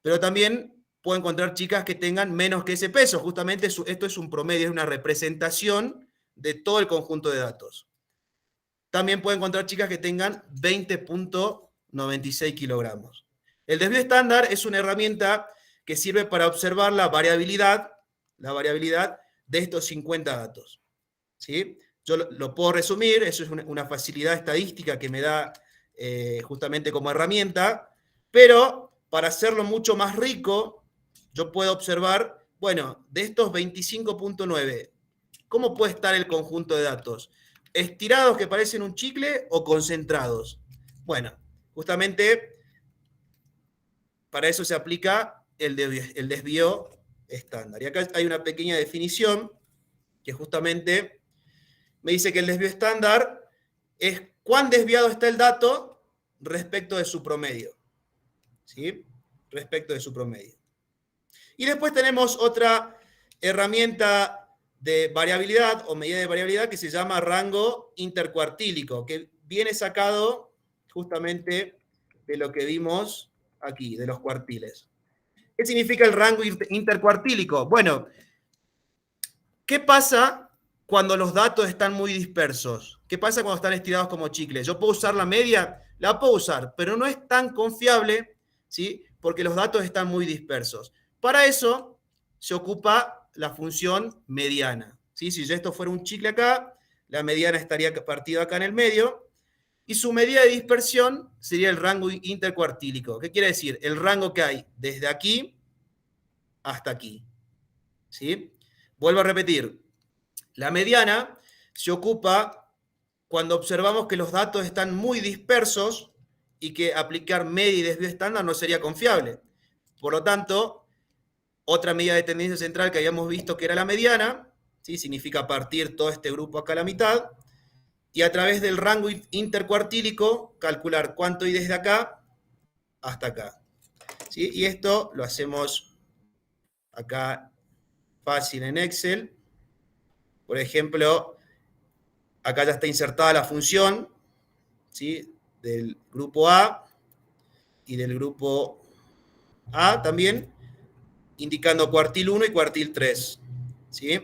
C: pero también puedo encontrar chicas que tengan menos que ese peso. Justamente esto es un promedio, es una representación de todo el conjunto de datos. También puedo encontrar chicas que tengan 20.96 kilogramos. El desvío estándar es una herramienta que sirve para observar la variabilidad de estos 50 datos. ¿Sí? Yo lo puedo resumir, eso es una facilidad estadística que me da justamente como herramienta, pero para hacerlo mucho más rico, yo puedo observar, bueno, de estos 25.9, ¿cómo puede estar el conjunto de datos? ¿Estirados que parecen un chicle o concentrados? Bueno, justamente para eso se aplica el desvío estándar. Y acá hay una pequeña definición que justamente me dice que el desvío estándar es cuán desviado está el dato respecto de su promedio. ¿Sí? Respecto de su promedio. Y después tenemos otra herramienta de variabilidad o medida de variabilidad que se llama rango intercuartílico, que viene sacado justamente de lo que vimos aquí, de los cuartiles. ¿Qué significa el rango intercuartílico? Bueno, ¿qué pasa cuando los datos están muy dispersos? ¿Qué pasa cuando están estirados como chicles? ¿Yo puedo usar la media? La puedo usar, pero no es tan confiable, ¿sí?, porque los datos están muy dispersos. Para eso se ocupa la función mediana. ¿Sí? Si esto fuera un chicle acá, la mediana estaría partida acá en el medio, y su medida de dispersión sería el rango intercuartílico. ¿Qué quiere decir? El rango que hay desde aquí hasta aquí. ¿Sí? Vuelvo a repetir. La mediana se ocupa cuando observamos que los datos están muy dispersos y que aplicar media y desvío estándar no sería confiable. Por lo tanto, otra medida de tendencia central que habíamos visto que era la mediana, ¿sí?, significa partir todo este grupo acá a la mitad, y a través del rango intercuartílico calcular cuánto hay desde acá hasta acá. ¿Sí? Y esto lo hacemos acá fácil en Excel. Por ejemplo, acá ya está insertada la función, ¿sí?, del grupo A y del grupo A también, indicando cuartil 1 y cuartil 3. ¿Sí?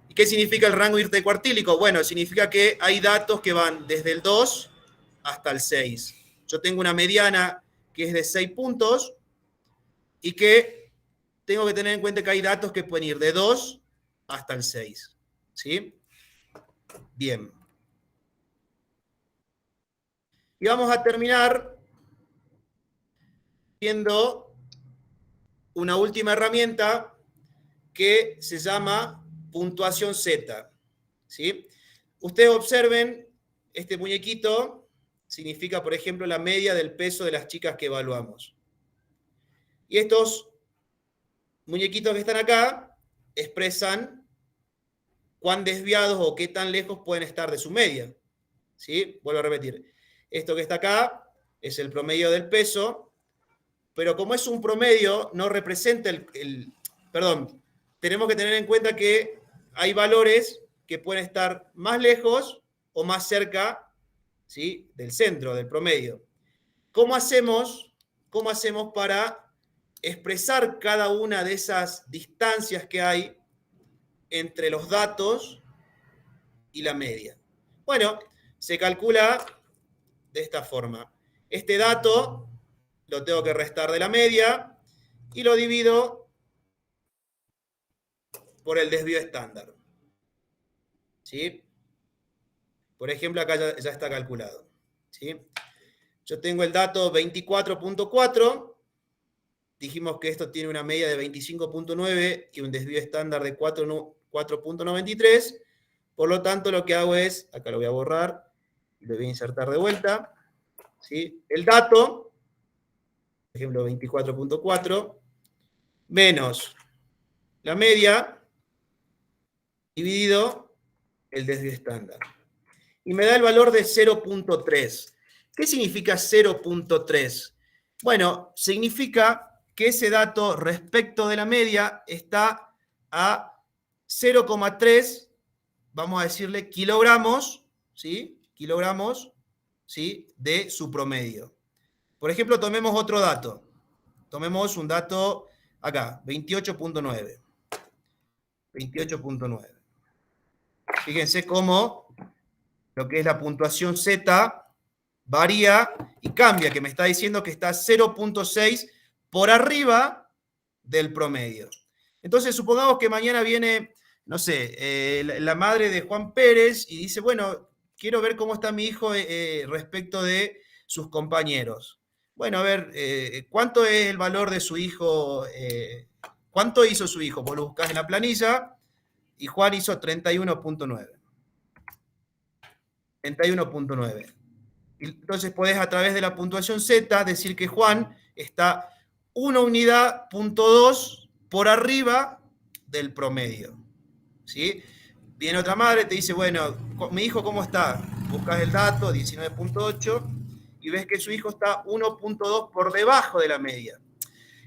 C: ¿Y qué significa el rango intercuartílico? Bueno, significa que hay datos que van desde el 2 hasta el 6. Yo tengo una mediana que es de 6 puntos y que tengo que tener en cuenta que hay datos que pueden ir de 2 hasta el 6. ¿Sí? Bien. Y vamos a terminar viendo una última herramienta que se llama puntuación Z. ¿Sí? Ustedes observen, este muñequito significa, por ejemplo, la media del peso de las chicas que evaluamos. Y estos muñequitos que están acá expresan cuán desviados o qué tan lejos pueden estar de su media. ¿Sí? Vuelvo a repetir. Esto que está acá es el promedio del peso, pero como es un promedio, no representa perdón, tenemos que tener en cuenta que hay valores que pueden estar más lejos o más cerca, ¿sí?, del centro, del promedio. ¿Cómo hacemos para expresar cada una de esas distancias que hay entre los datos y la media? Bueno, se calcula de esta forma. Este dato lo tengo que restar de la media y lo divido por el desvío estándar. ¿Sí? Por ejemplo, acá ya está calculado. ¿Sí? Yo tengo el dato 24.4. Dijimos que esto tiene una media de 25.9 y un desvío estándar de 4.93. Por lo tanto, lo que hago es, acá lo voy a borrar, y lo voy a insertar de vuelta. ¿Sí? El dato, por ejemplo, 24.4, menos la media, dividido el desvío estándar. Y me da el valor de 0.3. ¿Qué significa 0.3? Bueno, significa que ese dato respecto de la media está a 0,3, vamos a decirle, kilogramos, ¿sí? Kilogramos, ¿sí?, de su promedio. Por ejemplo, tomemos otro dato. Tomemos un dato acá, 28.9. 28.9. Fíjense cómo lo que es la puntuación Z varía y cambia, que me está diciendo que está 0.6 por arriba del promedio. Entonces, supongamos que mañana viene, no sé, la madre de Juan Pérez y dice, bueno, quiero ver cómo está mi hijo respecto de sus compañeros. Bueno, a ver, ¿cuánto es el valor de su hijo? ¿Cuánto hizo su hijo? Vos lo buscás en la planilla y Juan hizo 31.9. 31.9. Entonces podés a través de la puntuación Z decir que Juan está 1 unidad, punto 2 por arriba del promedio. ¿Sí? Viene otra madre, te dice, bueno, mi hijo ¿cómo está? Buscas el dato, 19.8, y ves que su hijo está 1.2 por debajo de la media.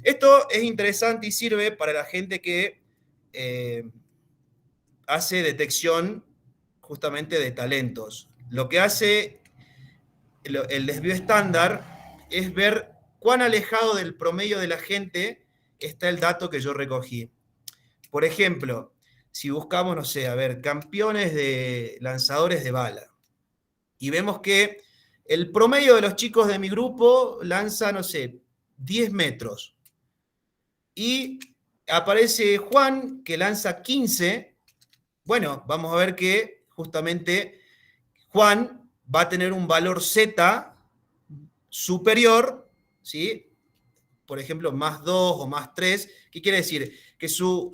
C: Esto es interesante y sirve para la gente que hace detección justamente de talentos. Lo que hace el desvío estándar es ver cuán alejado del promedio de la gente está el dato que yo recogí. Por ejemplo, si buscamos, no sé, a ver, campeones de lanzadores de bala, y vemos que el promedio de los chicos de mi grupo lanza, no sé, 10 metros. Y aparece Juan, que lanza 15. Bueno, vamos a ver que justamente Juan va a tener un valor Z superior, ¿sí? Por ejemplo, más 2 o más 3. ¿Qué quiere decir? Que su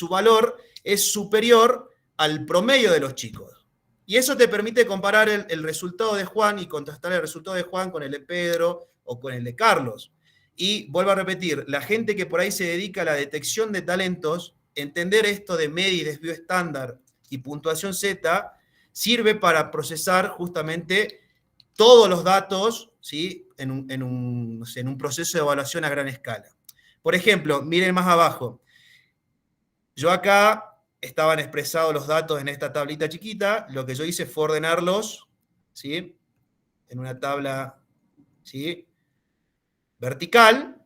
C: valor es superior al promedio de los chicos. Y eso te permite comparar el resultado de Juan y contrastar el resultado de Juan con el de Pedro o con el de Carlos. Y vuelvo a repetir, la gente que por ahí se dedica a la detección de talentos, entender esto de media y desvío estándar y puntuación Z, sirve para procesar justamente todos los datos, ¿sí?, en un proceso de evaluación a gran escala. Por ejemplo, miren más abajo. Yo acá estaban expresados los datos en esta tablita chiquita. Lo que yo hice fue ordenarlos, ¿sí?, en una tabla, ¿sí?, vertical,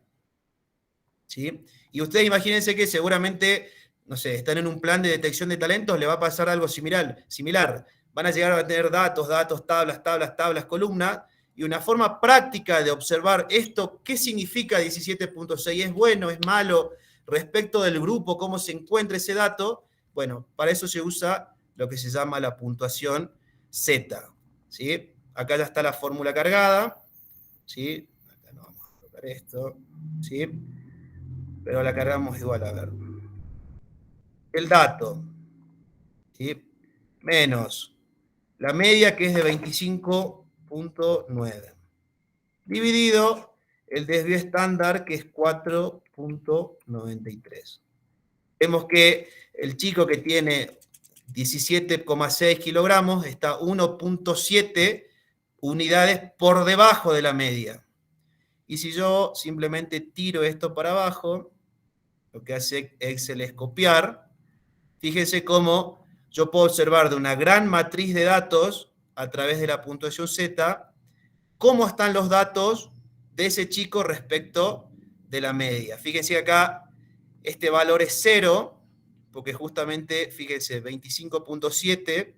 C: ¿sí? Y ustedes imagínense que seguramente, no sé, están en un plan de detección de talentos, le va a pasar algo similar. Van a llegar a tener datos, tablas, columnas, y una forma práctica de observar esto, ¿qué significa 17.6? ¿Es bueno, es malo? Respecto del grupo, ¿cómo se encuentra ese dato? Bueno, para eso se usa lo que se llama la puntuación Z, ¿sí? Acá ya está la fórmula cargada, ¿sí? Acá no vamos a tocar esto, ¿sí? Pero la cargamos igual, a ver. El dato, ¿sí?, menos la media, que es de 25.9, dividido el desvío estándar, que es 4.93. Vemos que el chico que tiene 17,6 kilogramos está 1.7 unidades por debajo de la media. Y si yo simplemente tiro esto para abajo, lo que hace Excel es copiar. Fíjense cómo yo puedo observar de una gran matriz de datos a través de la puntuación Z, cómo están los datos de ese chico respecto de la media. Fíjense acá, este valor es 0, porque justamente, fíjense, 25.7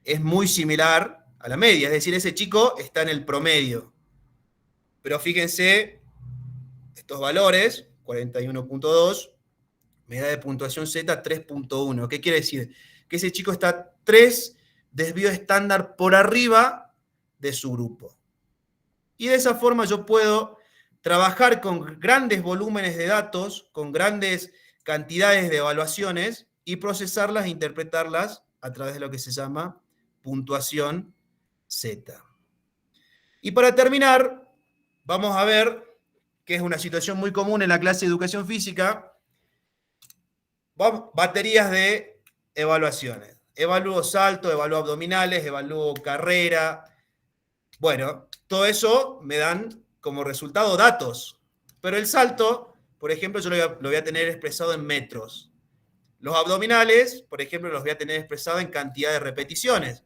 C: es muy similar a la media, es decir, ese chico está en el promedio. Pero fíjense, estos valores, 41.2, me da de puntuación Z 3.1. ¿Qué quiere decir? Que ese chico está 3 desvíos estándar por arriba de su grupo. Y de esa forma yo puedo trabajar con grandes volúmenes de datos, con grandes cantidades de evaluaciones, y procesarlas e interpretarlas a través de lo que se llama puntuación Z. Y para terminar, vamos a ver, que es una situación muy común en la clase de educación física, baterías de evaluaciones. Evalúo salto, evalúo abdominales, evalúo carrera. Bueno, todo eso me dan como resultado datos. Pero el salto, por ejemplo, yo lo voy a tener expresado en metros. Los abdominales, por ejemplo, los voy a tener expresado en cantidad de repeticiones.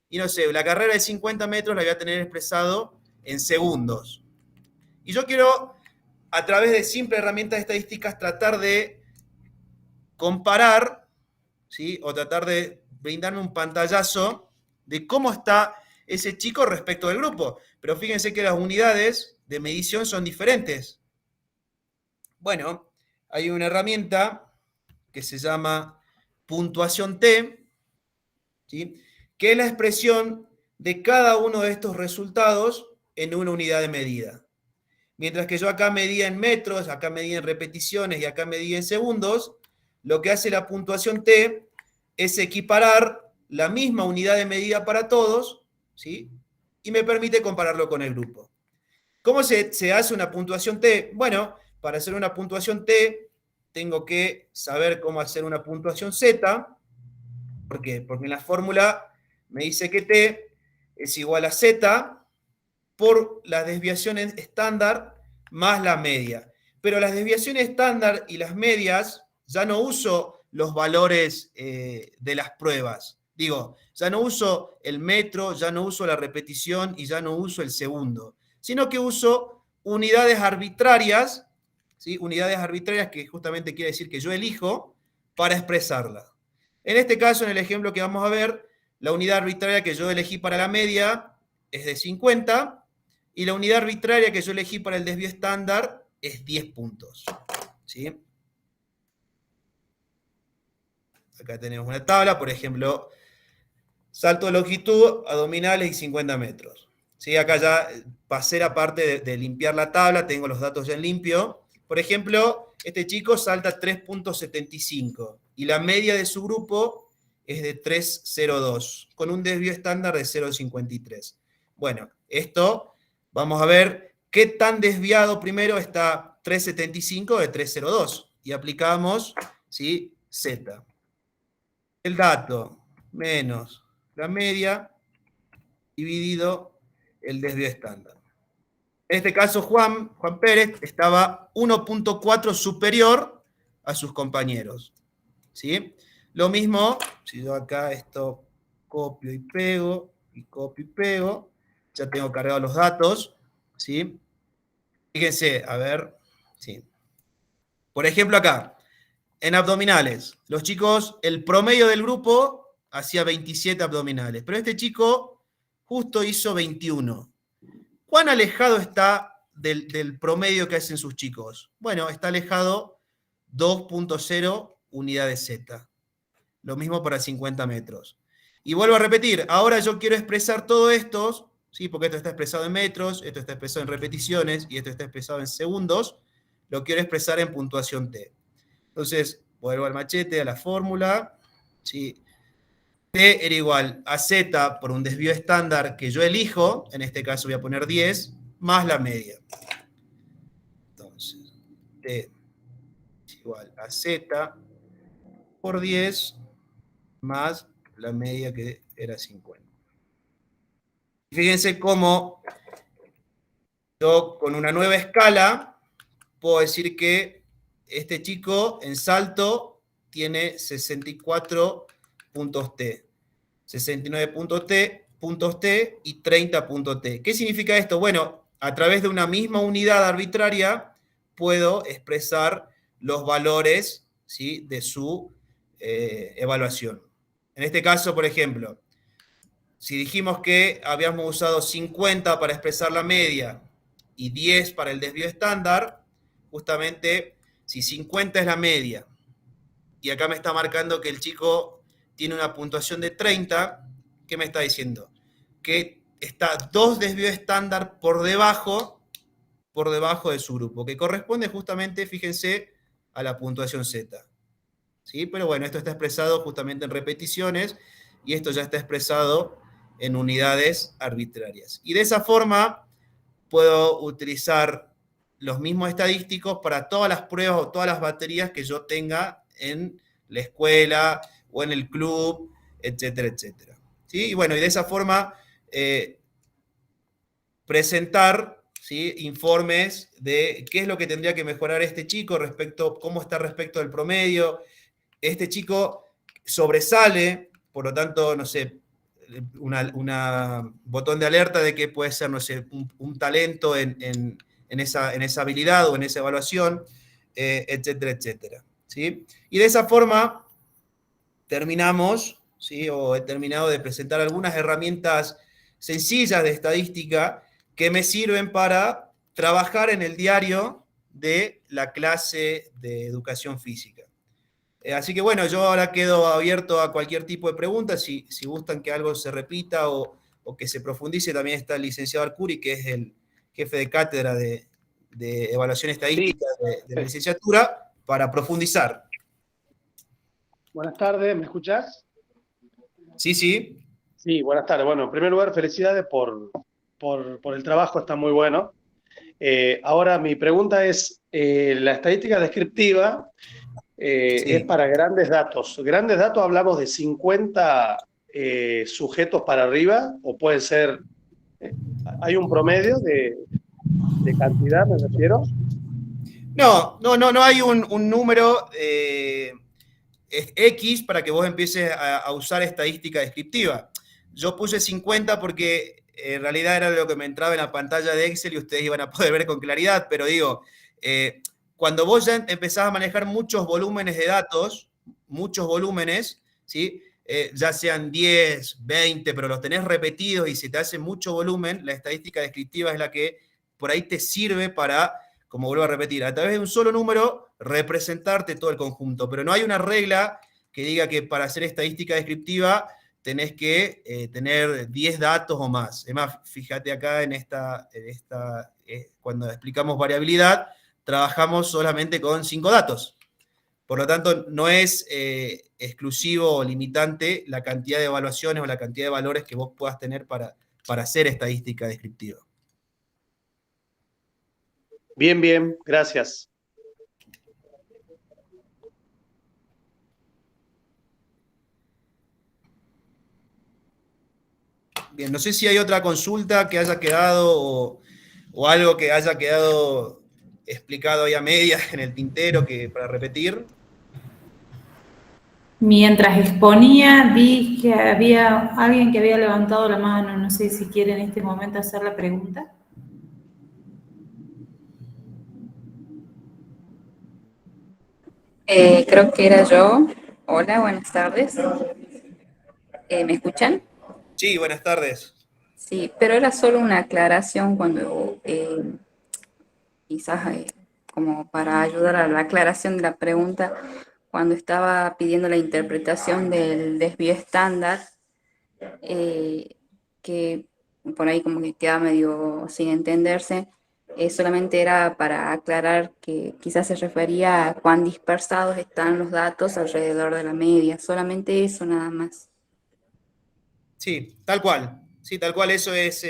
C: Y no sé, la carrera de 50 metros la voy a tener expresado en segundos. Y yo quiero, a través de simples herramientas estadísticas, tratar de comparar, ¿sí?, o tratar de brindarme un pantallazo de cómo está ese chico respecto del grupo. Pero fíjense que las unidades de medición son diferentes. Bueno, hay una herramienta que se llama puntuación T, ¿sí?, que es la expresión de cada uno de estos resultados en una unidad de medida. Mientras que yo acá medía en metros, acá medía en repeticiones y acá medía en segundos, lo que hace la puntuación T es equiparar la misma unidad de medida para todos, ¿sí?, y me permite compararlo con el grupo. ¿Cómo se hace una puntuación T? Bueno, para hacer una puntuación T tengo que saber cómo hacer una puntuación Z. ¿Por qué? Porque en la fórmula me dice que T es igual a Z por las desviaciones estándar más la media. Pero las desviaciones estándar y las medias ya no uso los valores de las pruebas. Digo, ya no uso el metro, ya no uso la repetición y ya no uso el segundo, sino que uso unidades arbitrarias, ¿sí?, unidades arbitrarias que justamente quiere decir que yo elijo para expresarla. En este caso, en el ejemplo que vamos a ver, la unidad arbitraria que yo elegí para la media es de 50 y la unidad arbitraria que yo elegí para el desvío estándar es 10 puntos. ¿Sí? Acá tenemos una tabla, por ejemplo, salto de longitud, abdominales y 50 metros. ¿Sí? Acá ya pasé la parte de limpiar la tabla, tengo los datos ya en limpio. Por ejemplo, este chico salta 3.75 y la media de su grupo es de 3.02, con un desvío estándar de 0.53. Bueno, esto vamos a ver qué tan desviado primero está 3.75 de 3.02 y aplicamos, ¿sí?, Z. El dato menos la media dividido el desvío estándar. En este caso, Juan Pérez estaba 1.4 superior a sus compañeros. ¿sí? Lo mismo, si yo acá esto copio y pego, ya tengo cargados los datos, ¿sí? Fíjense, a ver, sí. Por ejemplo acá, en abdominales, los chicos, el promedio del grupo hacía 27 abdominales, pero este chico justo hizo 21. ¿Cuán alejado está del promedio que hacen sus chicos? Bueno, está alejado 2.0 unidades Z. Lo mismo para 50 metros. Y vuelvo a repetir, ahora yo quiero expresar todo esto, ¿sí? Porque esto está expresado en metros, esto está expresado en repeticiones y esto está expresado en segundos, lo quiero expresar en puntuación T. Entonces, vuelvo al machete, a la fórmula, ¿sí? T era igual a Z por un desvío estándar que yo elijo, en este caso voy a poner 10, más la media. Entonces, T es igual a Z por 10 más la media que era 50. Fíjense cómo yo con una nueva escala puedo decir que este chico en salto tiene 64 puntos T, 69 puntos T y 30 puntos T. ¿Qué significa esto? Bueno, a través de una misma unidad arbitraria puedo expresar los valores, ¿sí?, de su evaluación. En este caso, por ejemplo, si dijimos que habíamos usado 50 para expresar la media y 10 para el desvío estándar, justamente si 50 es la media y acá me está marcando que el chico tiene una puntuación de 30, ¿qué me está diciendo? Que está 2 desvíos estándar por debajo de su grupo, que corresponde justamente, fíjense, a la puntuación Z. ¿Sí? Pero bueno, esto está expresado justamente en repeticiones y esto ya está expresado en unidades arbitrarias. Y de esa forma puedo utilizar los mismos estadísticos para todas las pruebas o todas las baterías que yo tenga en la escuela o en el club, etcétera, etcétera. ¿Sí? Y bueno, y de esa forma presentar, ¿sí?, informes de qué es lo que tendría que mejorar este chico respecto, cómo está respecto del promedio. Este chico sobresale, por lo tanto, no sé, una botón de alerta de que puede ser, no sé, un talento en esa habilidad o en esa evaluación, etcétera, etcétera. ¿Sí? Y de esa forma terminamos, ¿sí?, o he terminado de presentar algunas herramientas sencillas de estadística que me sirven para trabajar en el diario de la clase de educación física. Así que bueno, yo ahora quedo abierto a cualquier tipo de pregunta, si gustan que algo se repita o que se profundice. También está el licenciado Arcuri, que es el jefe de cátedra de evaluación estadística de la licenciatura, para profundizar.
D: Buenas tardes, ¿me escuchás?
C: Sí, sí.
D: Sí, buenas tardes. Bueno, en primer lugar, felicidades por el trabajo, está muy bueno. Ahora mi pregunta es, la estadística descriptiva es para grandes datos. ¿Grandes datos hablamos de 50 sujetos para arriba o puede ser, hay un promedio de cantidad, me refiero?
C: No hay un número X para que vos empieces a usar estadística descriptiva. Yo puse 50 porque en realidad era lo que me entraba en la pantalla de Excel y ustedes iban a poder ver con claridad, pero digo, cuando vos ya empezás a manejar muchos volúmenes de datos, muchos volúmenes, ¿sí?, ya sean 10, 20, pero los tenés repetidos y se te hace mucho volumen, la estadística descriptiva es la que por ahí te sirve para, como vuelvo a repetir, a través de un solo número representarte todo el conjunto, pero no hay una regla que diga que para hacer estadística descriptiva tenés que tener 10 datos o más. Es más, fíjate acá cuando explicamos variabilidad, trabajamos solamente con 5 datos. Por lo tanto, no es exclusivo o limitante la cantidad de evaluaciones o la cantidad de valores que vos puedas tener para hacer estadística descriptiva.
D: Bien, bien, gracias.
C: Bien, no sé si hay otra consulta que haya quedado o algo que haya quedado explicado ahí a medias en el tintero para repetir.
A: Mientras exponía, vi que había alguien que había levantado la mano. No sé si quiere en este momento hacer la pregunta.
E: Creo que era yo. Hola, buenas tardes. ¿Me escuchan?
C: Sí, buenas tardes.
E: Sí, pero era solo una aclaración cuando quizás como para ayudar a la aclaración de la pregunta, cuando estaba pidiendo la interpretación del desvío estándar, eh, que por ahí como que queda medio sin entenderse, solamente era para aclarar que quizás se refería a cuán dispersados están los datos alrededor de la media, solamente eso nada más.
C: Sí, tal cual. Sí, tal cual. Eso es.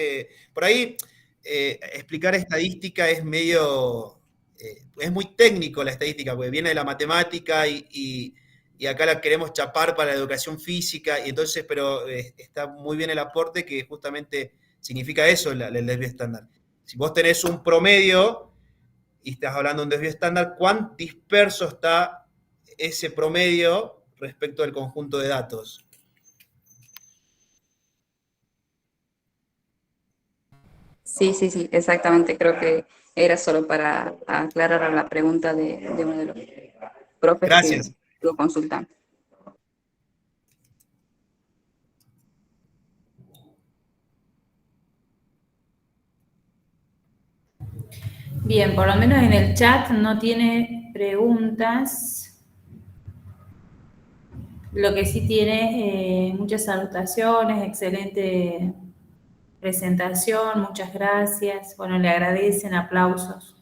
C: Por ahí, explicar estadística es medio. Es muy técnico la estadística, porque viene de la matemática y acá la queremos chapar para la educación física, y entonces, pero está muy bien el aporte que justamente significa eso, el desvío estándar. Si vos tenés un promedio y estás hablando de un desvío estándar, ¿cuán disperso está ese promedio respecto al conjunto de datos?
E: Sí, sí, sí, exactamente. Creo que era solo para aclarar a la pregunta de uno de los profes que
C: Gracias.
E: estuvo consultando.
A: Bien, por lo menos en el chat no tiene preguntas. Lo que sí tiene muchas salutaciones, excelente presentación, muchas gracias. Bueno, le agradecen, aplausos.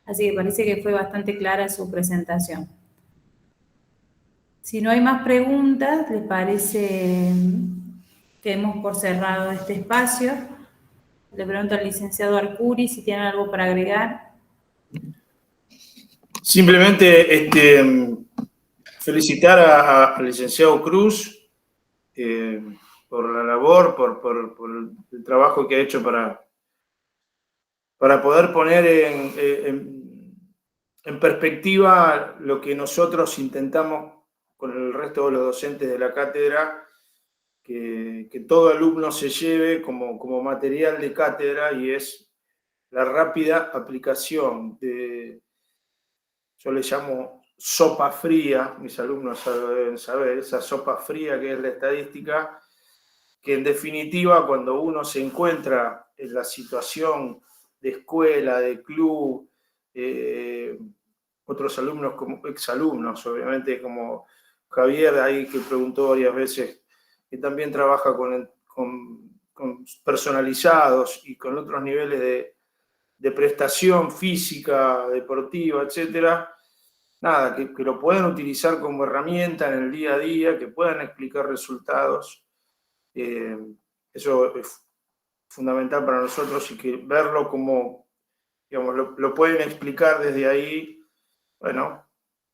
A: Así que parece que fue bastante clara su presentación. Si no hay más preguntas, ¿les parece que hemos por cerrado este espacio? Le pregunto al licenciado Arcuri si tiene algo para agregar.
B: Simplemente felicitar al licenciado Cruz por la labor, por el trabajo que ha hecho para poder poner en perspectiva lo que nosotros intentamos con el resto de los docentes de la cátedra, que todo alumno se lleve como material de cátedra, y es la rápida aplicación de, yo le llamo sopa fría, mis alumnos deben saber, esa sopa fría que es la estadística, que en definitiva cuando uno se encuentra en la situación de escuela, de club, otros alumnos, como exalumnos, obviamente, como Javier, ahí que preguntó varias veces, que también trabaja con personalizados y con otros niveles de prestación física, deportiva, etcétera. Nada, que lo puedan utilizar como herramienta en el día a día, que puedan explicar resultados. Eso es fundamental para nosotros, y que verlo como, digamos, lo pueden explicar desde ahí, bueno,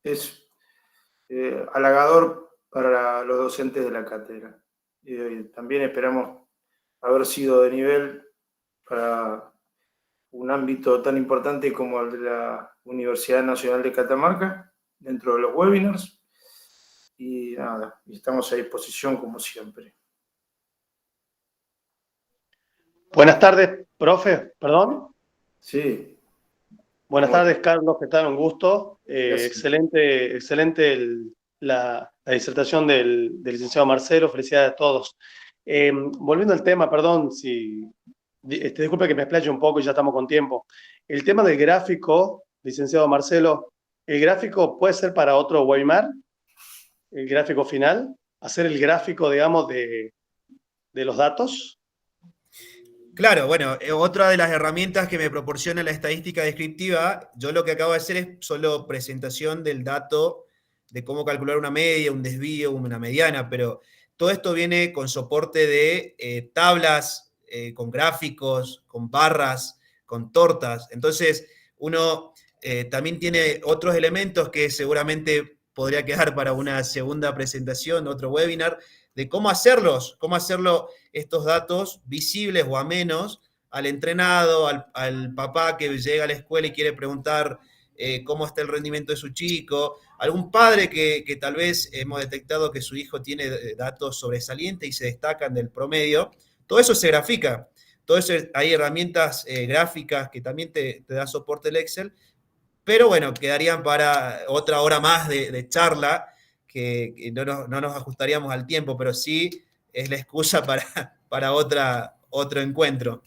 B: es halagador para los docentes de la cátedra. También esperamos haber sido de nivel para un ámbito tan importante como el de la Universidad Nacional de Catamarca, dentro de los webinars. Y nada, estamos a disposición como siempre.
D: Buenas tardes, profe, perdón.
B: Sí.
D: Buenas tardes, Carlos, ¿qué tal? Un gusto. Excelente la disertación del licenciado Marcelo, felicidades a todos. Volviendo al tema, perdón, disculpe que me explaye un poco y ya estamos con tiempo. El tema del gráfico, licenciado Marcelo, ¿el gráfico puede ser para otro webinar? ¿El gráfico final? ¿Hacer el gráfico, digamos, de los datos?
C: Claro, bueno, otra de las herramientas que me proporciona la estadística descriptiva, yo lo que acabo de hacer es solo presentación del dato de cómo calcular una media, un desvío, una mediana, pero todo esto viene con soporte de tablas, con gráficos, con barras, con tortas. Entonces, uno también tiene otros elementos que seguramente podría quedar para una segunda presentación, otro webinar, de cómo hacerlo estos datos visibles o amenos al entrenado, al papá que llega a la escuela y quiere preguntar cómo está el rendimiento de su chico, algún padre que tal vez hemos detectado que su hijo tiene datos sobresalientes y se destacan del promedio, todo eso se grafica. Todo eso, hay herramientas gráficas que también te da soporte el Excel, pero bueno, quedarían para otra hora más de charla, que no nos ajustaríamos al tiempo, pero sí es la excusa para otro encuentro.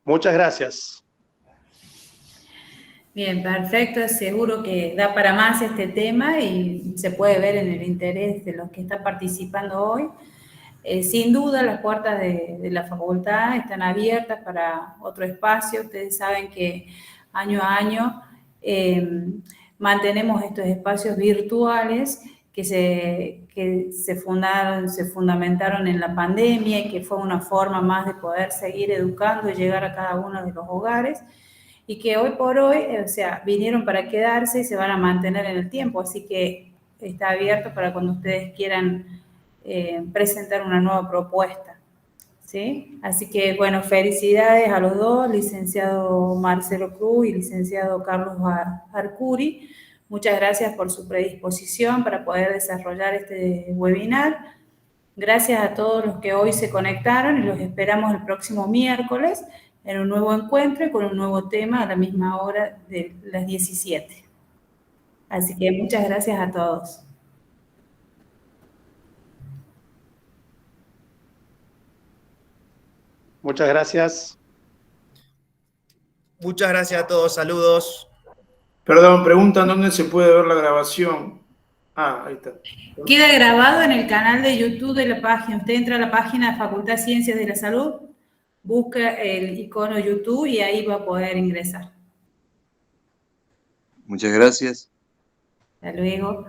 D: Muchas gracias.
A: Bien, perfecto. Seguro que da para más este tema y se puede ver en el interés de los que están participando hoy. Sin duda, las puertas de la facultad están abiertas para otro espacio. Ustedes saben que año a año mantenemos estos espacios virtuales que se fundamentaron en la pandemia y que fue una forma más de poder seguir educando y llegar a cada uno de los hogares, y que hoy por hoy, o sea, vinieron para quedarse y se van a mantener en el tiempo, así que está abierto para cuando ustedes quieran presentar una nueva propuesta, ¿sí? Así que, bueno, felicidades a los dos, licenciado Marcelo Cruz y licenciado Carlos Arcuri. Muchas gracias por su predisposición para poder desarrollar este webinar. Gracias a todos los que hoy se conectaron y los esperamos el próximo miércoles en un nuevo encuentro y con un nuevo tema a la misma hora de las 17. Así que muchas gracias a todos.
D: Muchas gracias.
C: Muchas gracias a todos, saludos.
B: Perdón, preguntan dónde se puede ver la grabación. Ah, ahí está.
A: Queda grabado en el canal de YouTube de la página. Usted entra a la página de Facultad de Ciencias de la Salud, busca el icono YouTube y ahí va a poder ingresar.
F: Muchas gracias.
A: Hasta luego.